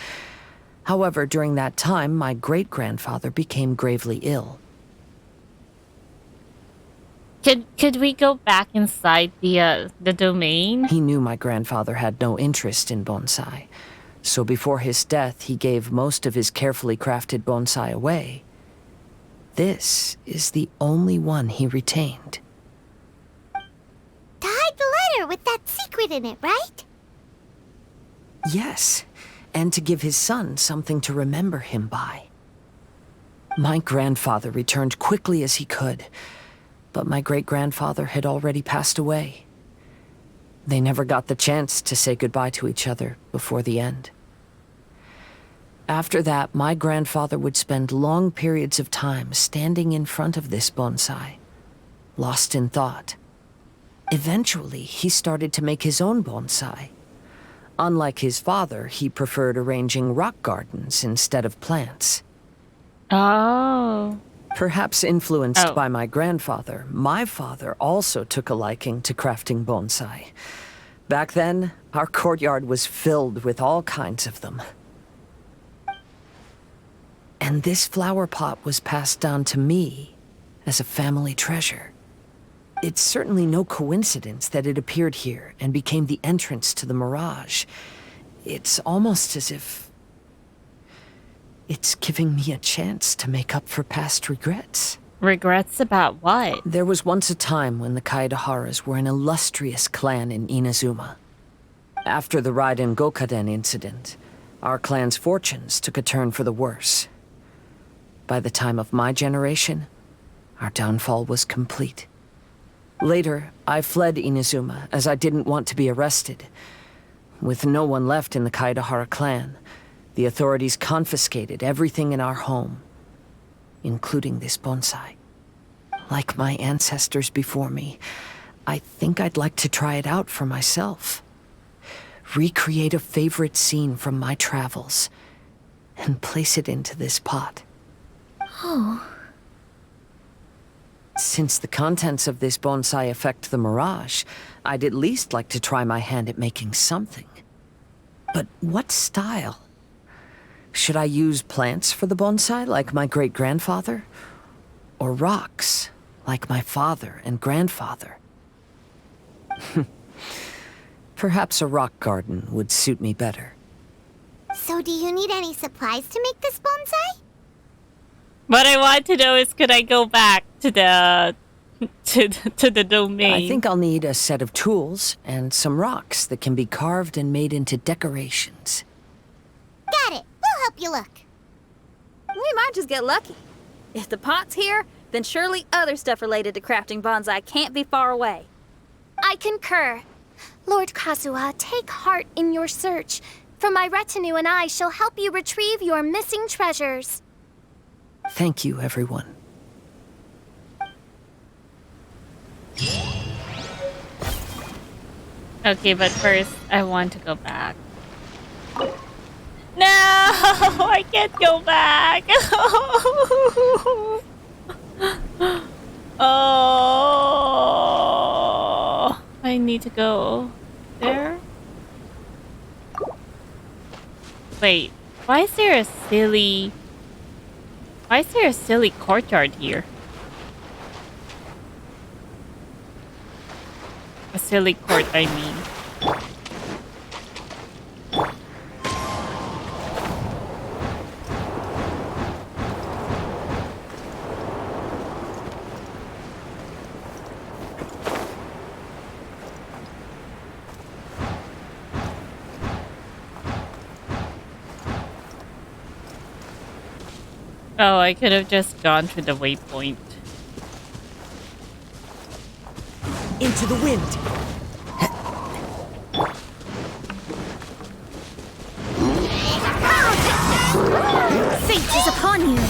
However, during that time, my great-grandfather became gravely ill. Could we go back inside the domain? He knew my grandfather had no interest in bonsai, so before his death he gave most of his carefully crafted bonsai away. This is the only one he retained. To hide the letter with that secret in it, right? Yes, and to give his son something to remember him by. My grandfather returned quickly as he could, but my great-grandfather had already passed away. They never got the chance to say goodbye to each other before the end. After that, my grandfather would spend long periods of time standing in front of this bonsai, lost in thought. Eventually, he started to make his own bonsai. Unlike his father, he preferred arranging rock gardens instead of plants. Oh. Perhaps influenced by my grandfather, my father also took a liking to crafting bonsai. Back then, our courtyard was filled with all kinds of them. And this flower pot was passed down to me as a family treasure. It's certainly no coincidence that it appeared here and became the entrance to the Mirage. It's almost as if it's giving me a chance to make up for past regrets. Regrets about what? There was once a time when the Kaidaharas were an illustrious clan in Inazuma. After the Raiden Gokaden incident, our clan's fortunes took a turn for the worse. By the time of my generation, our downfall was complete. Later, I fled Inazuma as I didn't want to be arrested. With no one left in the Kaidahara clan, the authorities confiscated everything in our home, including this bonsai. Like my ancestors before me, I think I'd like to try it out for myself. Recreate a favorite scene from my travels, and place it into this pot. Oh. Since the contents of this bonsai affect the Mirage, I'd at least like to try my hand at making something. But what style? Should I use plants for the bonsai, like my great-grandfather? Or rocks, like my father and grandfather? Perhaps a rock garden would suit me better. So do you need any supplies to make this bonsai? What I want to know is, could I go back to the to the domain? I think I'll need a set of tools and some rocks that can be carved and made into decorations. Got it. We'll help you look. We might just get lucky. If the pot's here, then surely other stuff related to crafting bonsai can't be far away. I concur. Lord Kazuha, take heart in your search, for my retinue and I shall help you retrieve your missing treasures. Thank you, everyone. Okay, but first, I want to go back. No! I can't go back! Oh, I need to go there? Wait, why is there a silly courtyard here? A silly court, I mean. Oh, I could have just gone to the waypoint. Into the wind! Fate is upon you!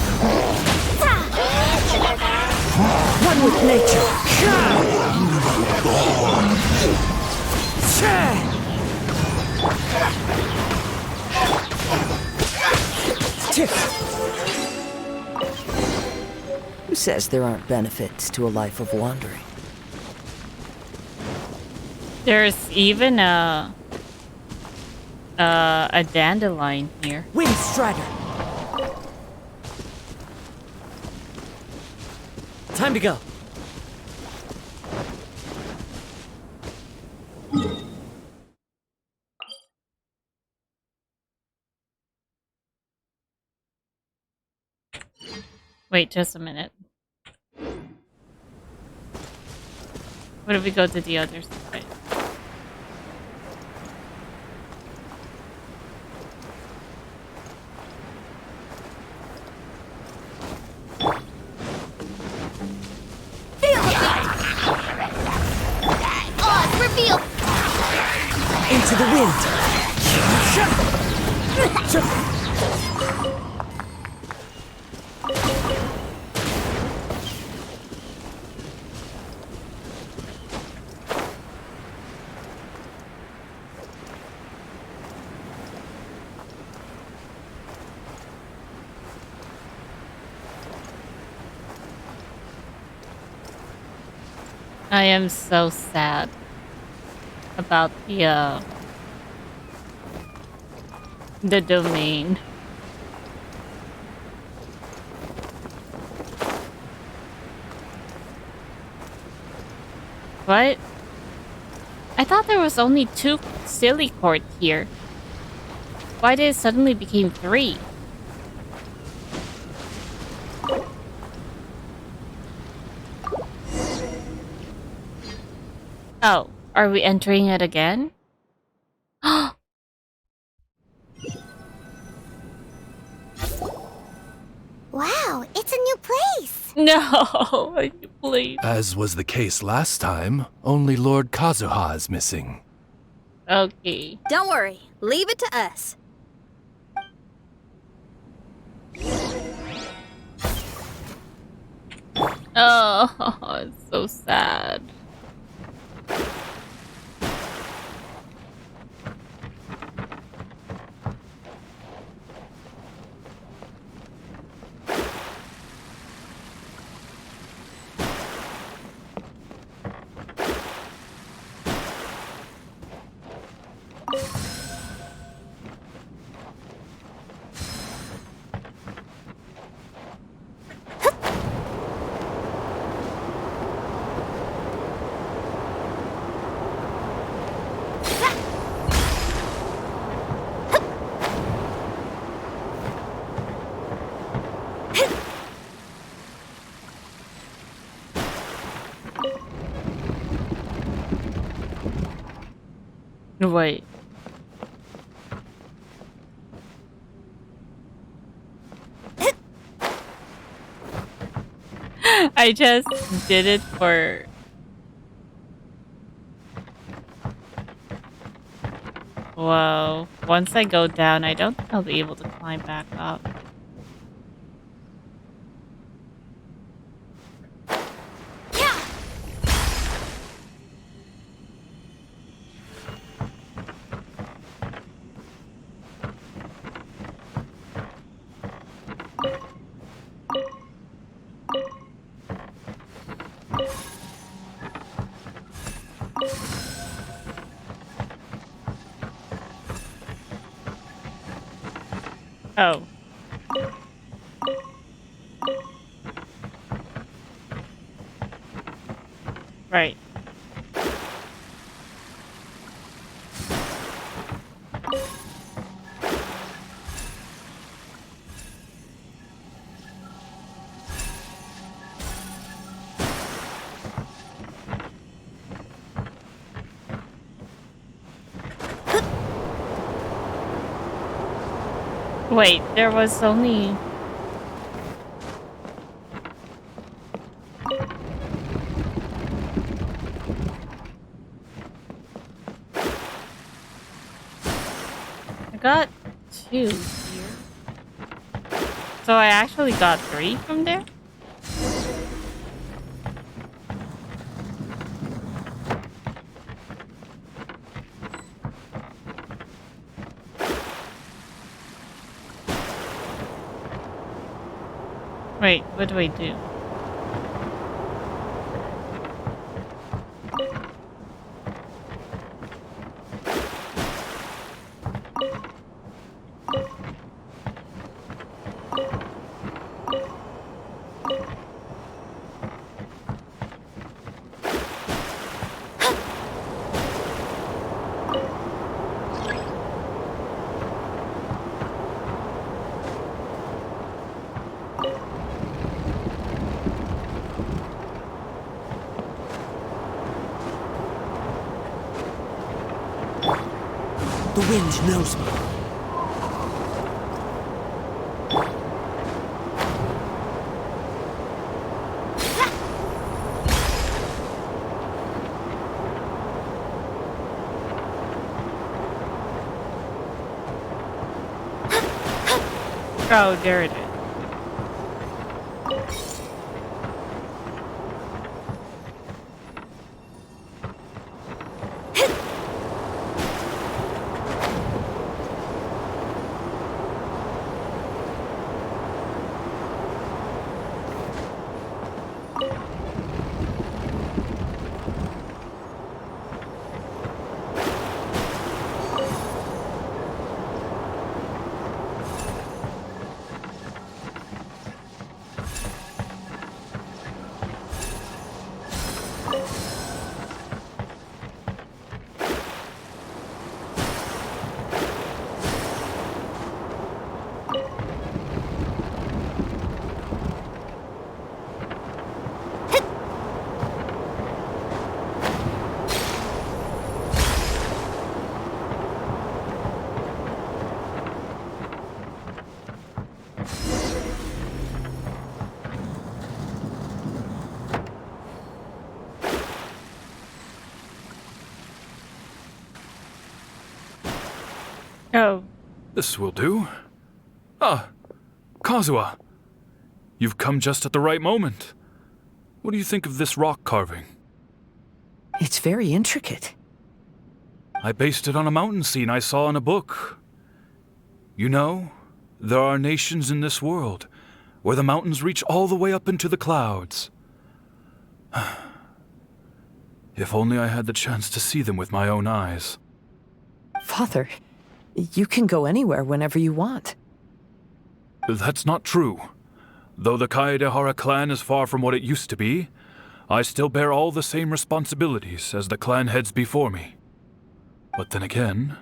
One with nature! Who says there aren't benefits to a life of wandering? There's even a dandelion here. Wind Strider! Time to go. Wait just a minute. What if we go to the other side? Reveal! Into the wind! I am so sad about the domain. What? I thought there was only 2 silly courts here. Why did it suddenly become 3? Oh, are we entering it again? Wow, it's a new place. No, please. As was the case last time, only Lord Kazuha is missing. Okay. Don't worry, leave it to us. Oh, it's so sad. Wait. I just did it for... Whoa. Once I go down, I don't think I'll be able to climb back up. Oh. Right. Wait, there was only... I got 2 here. So I actually got 3 from there? Wait, what do I do? The wind knows me. Oh, there it is. Oh, This will do. Ah, Kazuha. You've come just at the right moment. What do you think of this rock carving? It's very intricate. I based it on a mountain scene I saw in a book. You know, there are nations in this world where the mountains reach all the way up into the clouds. If only I had the chance to see them with my own eyes. Father, you can go anywhere whenever you want. That's not true. Though the Kaedehara clan is far from what it used to be, I still bear all the same responsibilities as the clan heads before me. But then again,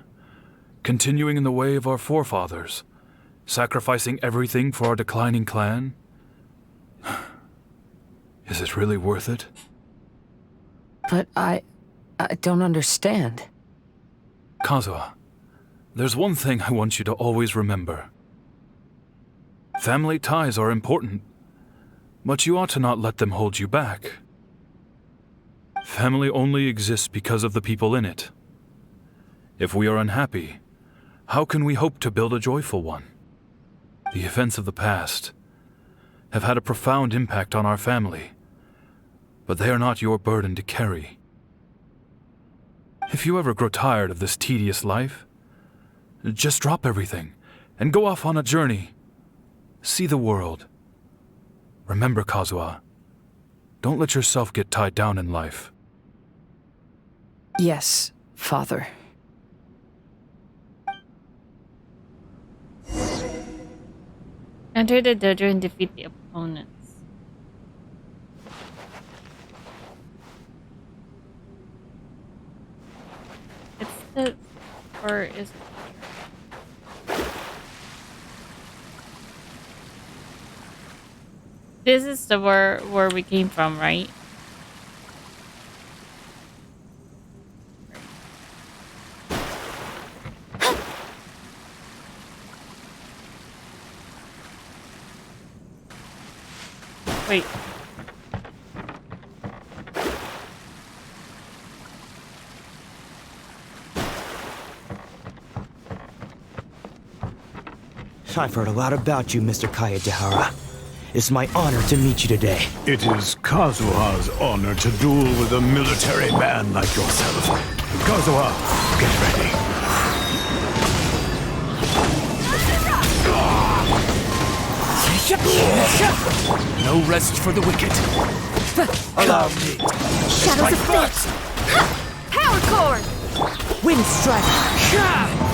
continuing in the way of our forefathers, sacrificing everything for our declining clan, is it really worth it? But I don't understand. Kazuha, there's one thing I want you to always remember. Family ties are important, but you ought to not let them hold you back. Family only exists because of the people in it. If we are unhappy, how can we hope to build a joyful one? The events of the past have had a profound impact on our family, but they are not your burden to carry. If you ever grow tired of this tedious life, just drop everything and go off on a journey. See the world. Remember, Kazuha, don't let yourself get tied down in life. Yes, Father. enter the dojo and defeat the opponents. It's the... or is it... This is the where we came from, right? Wait. I've heard a lot about you, Mr. Kaedehara. It's my honor to meet you today. It is Kazuha's honor to duel with a military man like yourself. Kazuha, get ready. No rest for the wicked. Allow me. Shadows of Fate! Power Cord! Wind strike!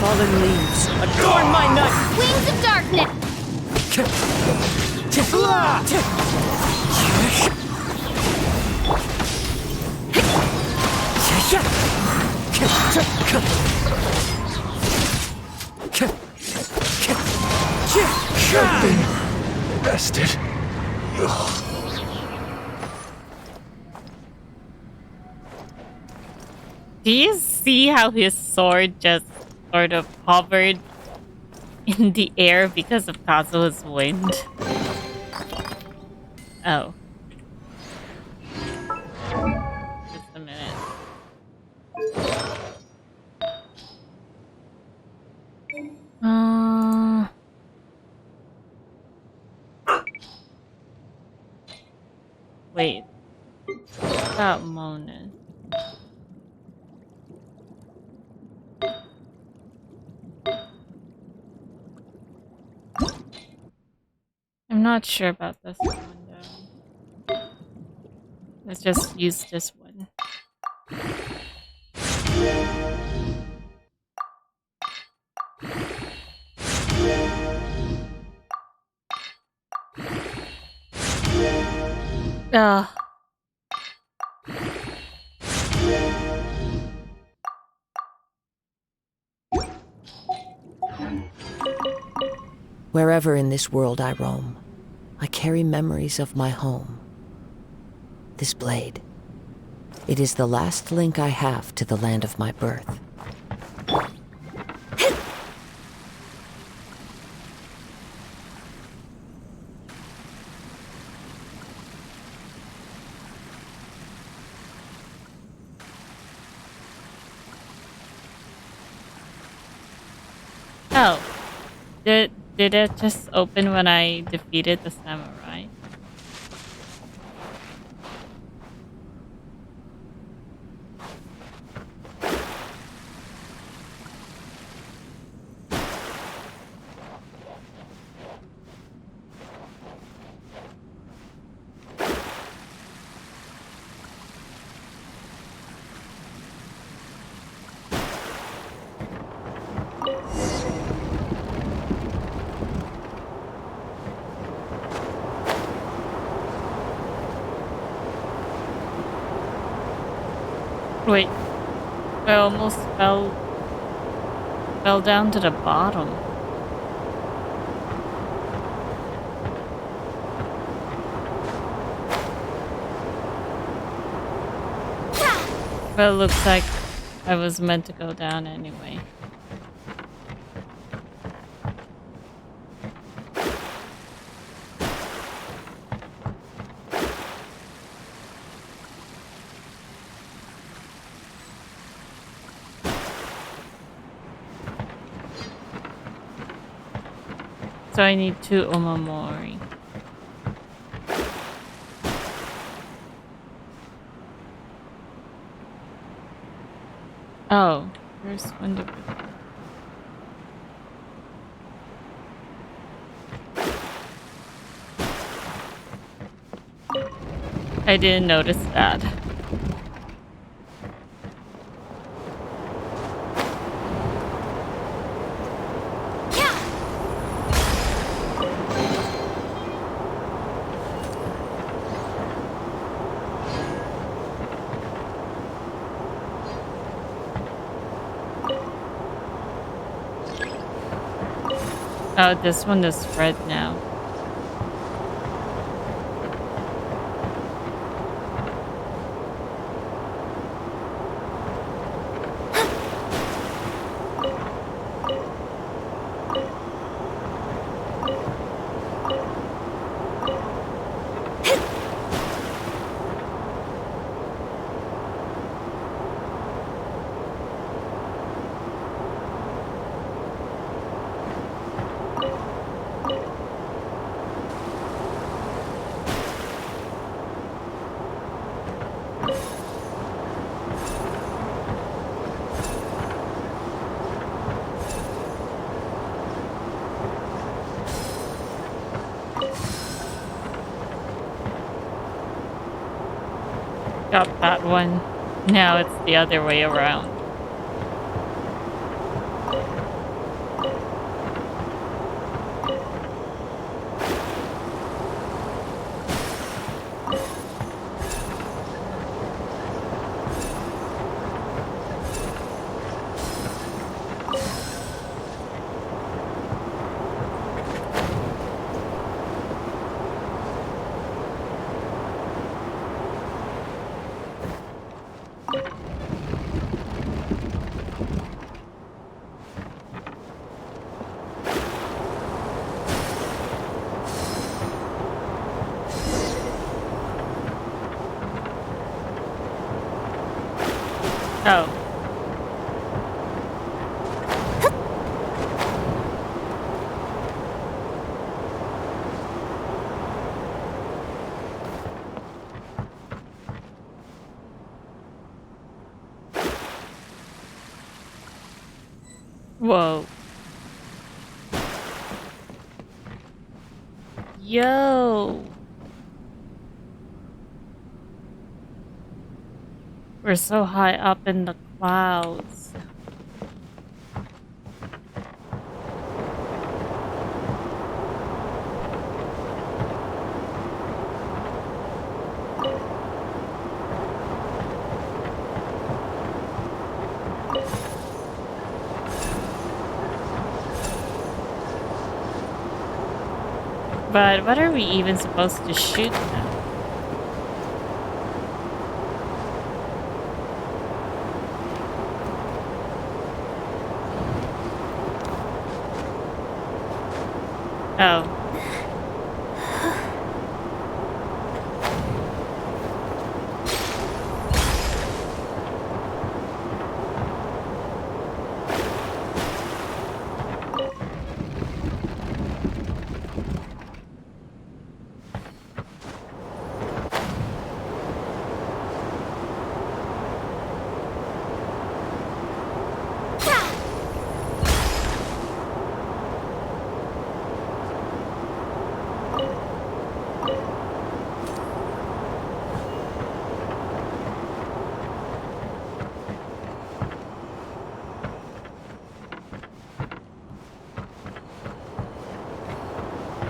Fallen leaves, adorn my night! Wings of Darkness! Bested. Do you see how his sword just sort of hovered in the air because of Kazuha's wind? Oh. Just a minute. Wait. About Mona. I'm not sure about this one though. Let's just use this one. Ugh. Wherever in this world I roam, I carry memories of my home. This blade. It is the last link I have to the land of my birth. Oh, did it just open when I defeated the samurai? Wait, I almost fell down to the bottom. But it looks like I was meant to go down anyway. So I need 2 Omamori. Oh, where's Wonder? I didn't notice that. Oh, this one is red now. Got that one. Now it's the other way around. Oh. Whoa. Yo. We're so high up in the clouds. But what are we even supposed to shoot now? Oh.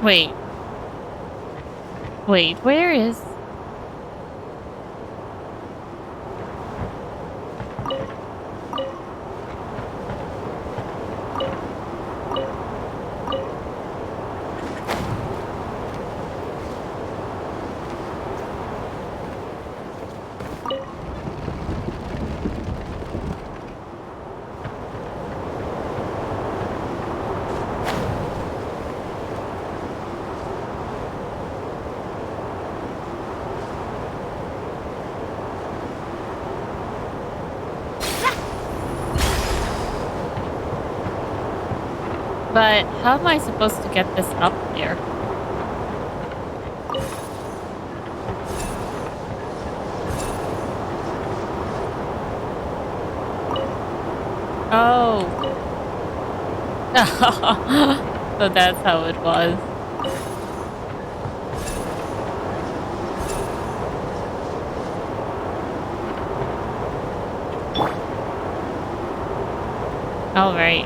Wait. Wait, where is... But how am I supposed to get this up there? Oh. So that's how it was. All right.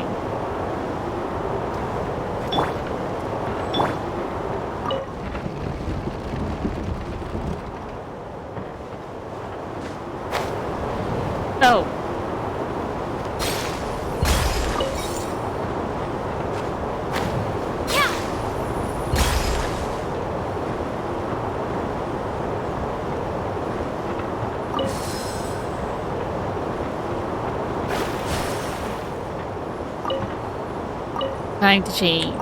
Oh. Time to change.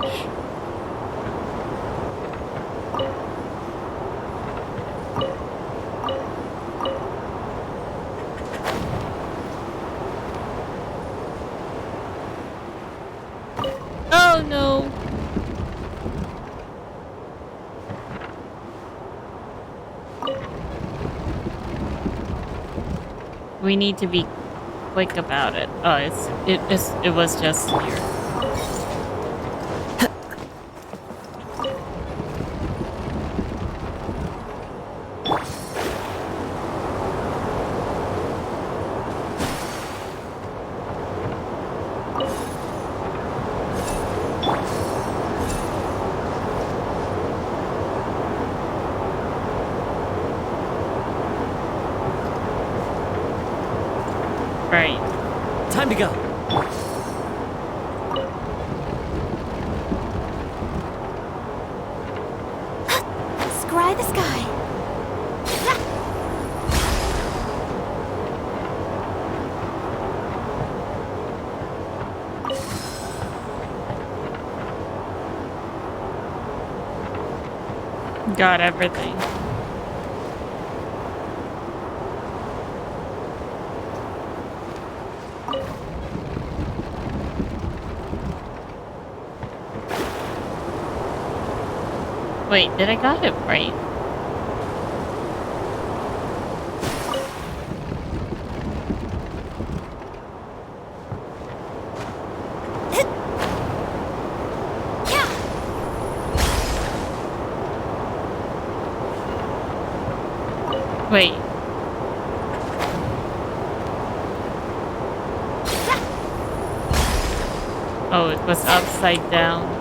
Oh no. We need to be quick about it. Oh, it was just here. Right. Time to go. Scry the sky. Got everything. Wait, did I got it right? Wait. Oh, it was upside down.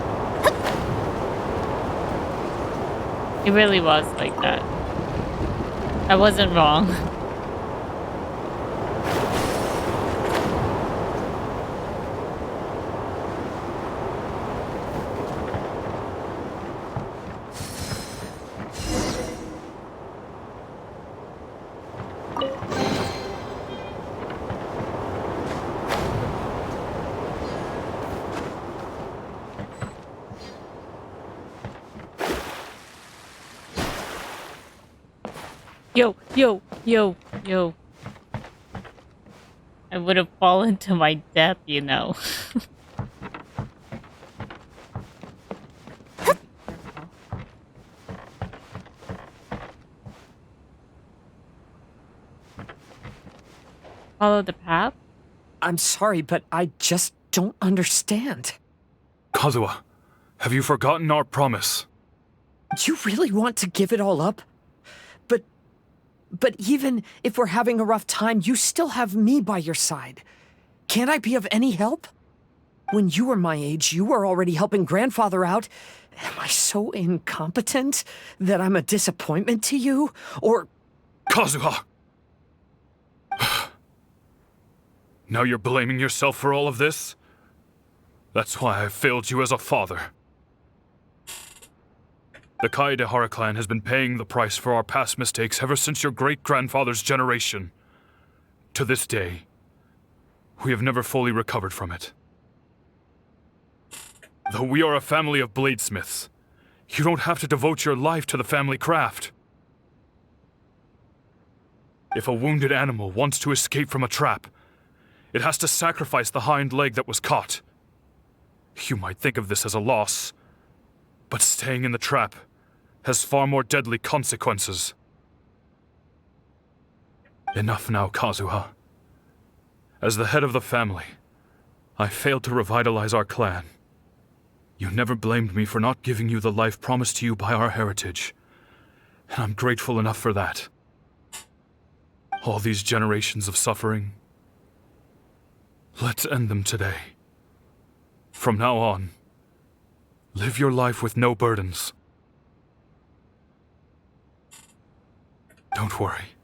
It really was like that. I wasn't wrong. Yo. I would have fallen to my death, you know. Follow the path? I'm sorry, but I just don't understand. Kazuha, have you forgotten our promise? You really want to give it all up? But even if we're having a rough time, you still have me by your side. Can't I be of any help? When you were my age, you were already helping grandfather out. Am I so incompetent that I'm a disappointment to you? Or... Kazuha! Now you're blaming yourself for all of this? That's why I failed you as a father. The Kaedehara clan has been paying the price for our past mistakes ever since your great-grandfather's generation. To this day, we have never fully recovered from it. Though we are a family of bladesmiths, you don't have to devote your life to the family craft. If a wounded animal wants to escape from a trap, it has to sacrifice the hind leg that was caught. You might think of this as a loss, but staying in the trap has far more deadly consequences. Enough now, Kazuha. As the head of the family, I failed to revitalize our clan. You never blamed me for not giving you the life promised to you by our heritage, and I'm grateful enough for that. All these generations of suffering, let's end them today. From now on, live your life with no burdens. Don't worry.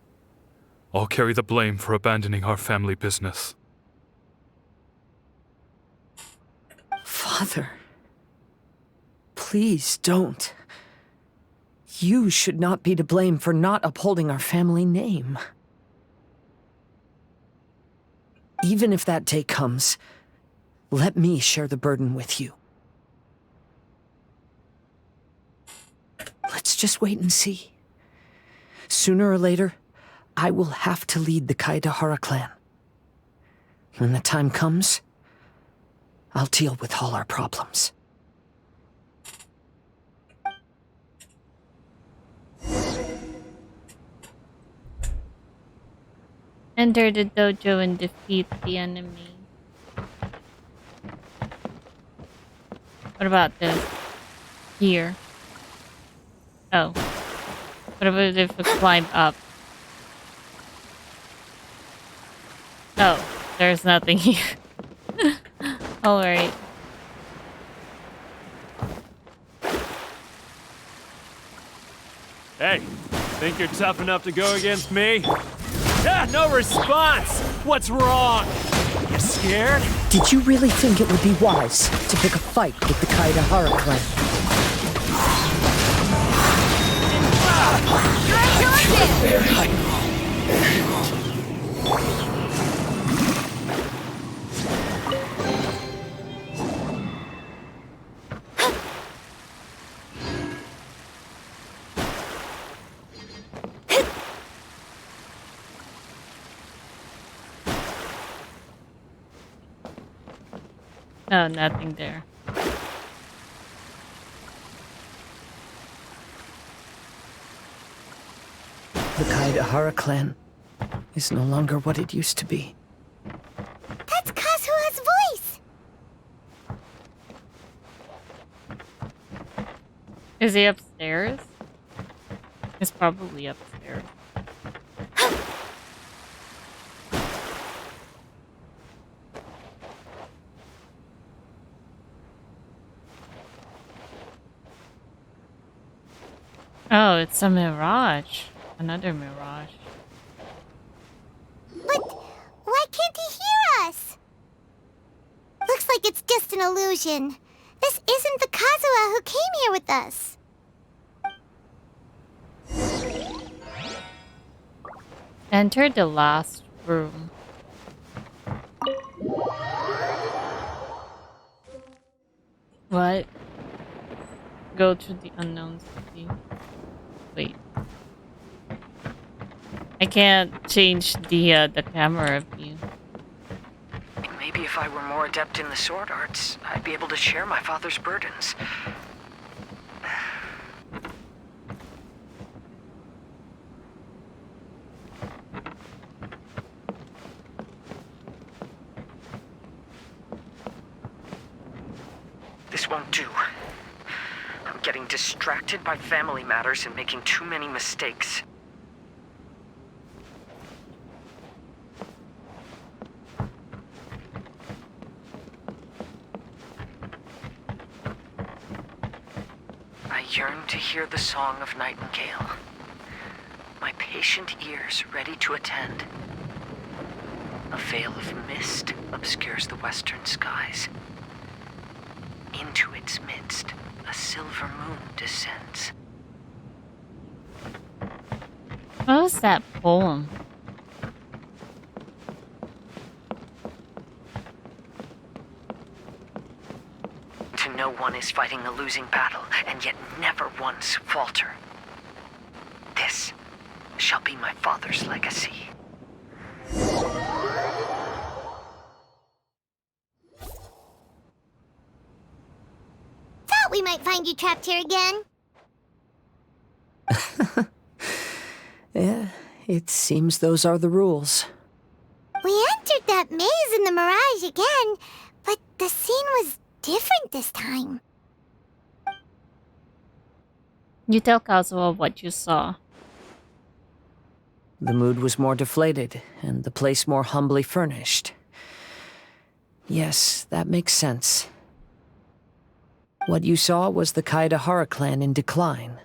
I'll carry the blame for abandoning our family business. Father, please don't. You should not be to blame for not upholding our family name. Even if that day comes, let me share the burden with you. Let's just wait and see. Sooner or later, I will have to lead the Kaedehara clan. When the time comes, I'll deal with all our problems. Enter the dojo and defeat the enemy. What about this? Here. Oh. What about if we climb up? Oh, there's nothing here. Alright. Hey, think you're tough enough to go against me? Ah, no response! What's wrong? You scared? Did you really think it would be wise to pick a fight with the Kaedehara clan? Oh, nothing there. The Kaedehara clan is no longer what it used to be. That's Kazuha's voice! Is he upstairs? He's probably upstairs. Oh, it's a mirage. Another mirage. But why can't he hear us? Looks like it's just an illusion. This isn't the Kazuha who came here with us. Enter the last room. What? Go to the unknown city. Wait. I can't change the camera view. Maybe if I were more adept in the sword arts, I'd be able to share my father's burdens. This won't do. I'm getting distracted by family matters and making too many mistakes. yearn to hear the song of nightingale. My patient ears ready to attend. A veil of mist obscures the western skies. Into its midst, a silver moon descends. What was that poem? To know one is fighting a losing battle, and yet never once falter. This shall be my father's legacy. Thought we might find you trapped here again. Yeah, it seems those are the rules. We entered that maze in the Mirage again, but the scene was different this time. You tell Kazuha what you saw. The mood was more deflated, and the place more humbly furnished. Yes, that makes sense. What you saw was the Kaedahara clan in decline.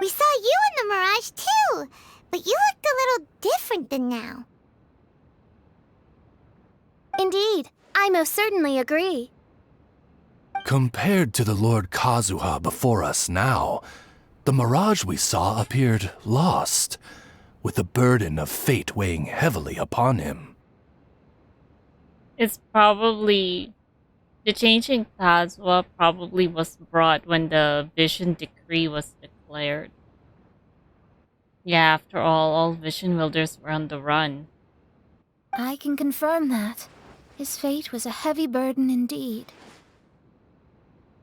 We saw you in the Mirage too, but you looked a little different than now. Indeed, I most certainly agree. Compared to the Lord Kazuha before us now, the mirage we saw appeared lost, with the burden of fate weighing heavily upon him. It's probably... The change in Kazuha probably was brought when the Vision Decree was declared. Yeah, after all Vision Wielders were on the run. I can confirm that. His fate was a heavy burden indeed.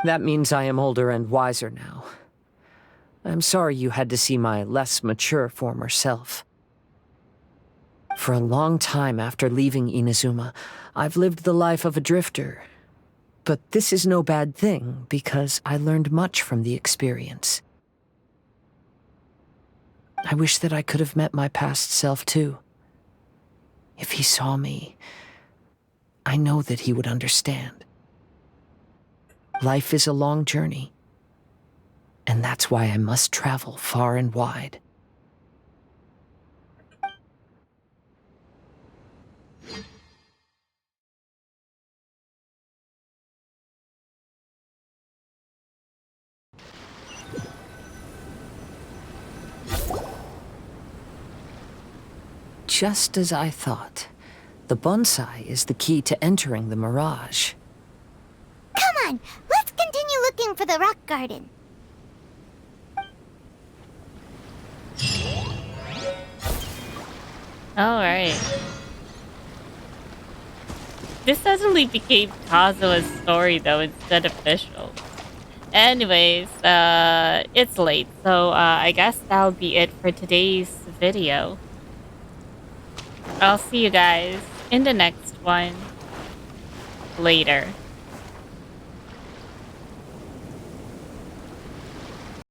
That means I am older and wiser now. I'm sorry you had to see my less mature former self. For a long time after leaving Inazuma, I've lived the life of a drifter. But this is no bad thing, because I learned much from the experience. I wish that I could have met my past self too. If he saw me, I know that he would understand. Life is a long journey, and that's why I must travel far and wide. Just as I thought, the bonsai is the key to entering the Mirage. Come on, let's continue looking for the rock garden. Alright. This suddenly became Kazuha's story though, instead of Vishal. Anyways, it's late, so I guess that'll be it for today's video. I'll see you guys in the next one later.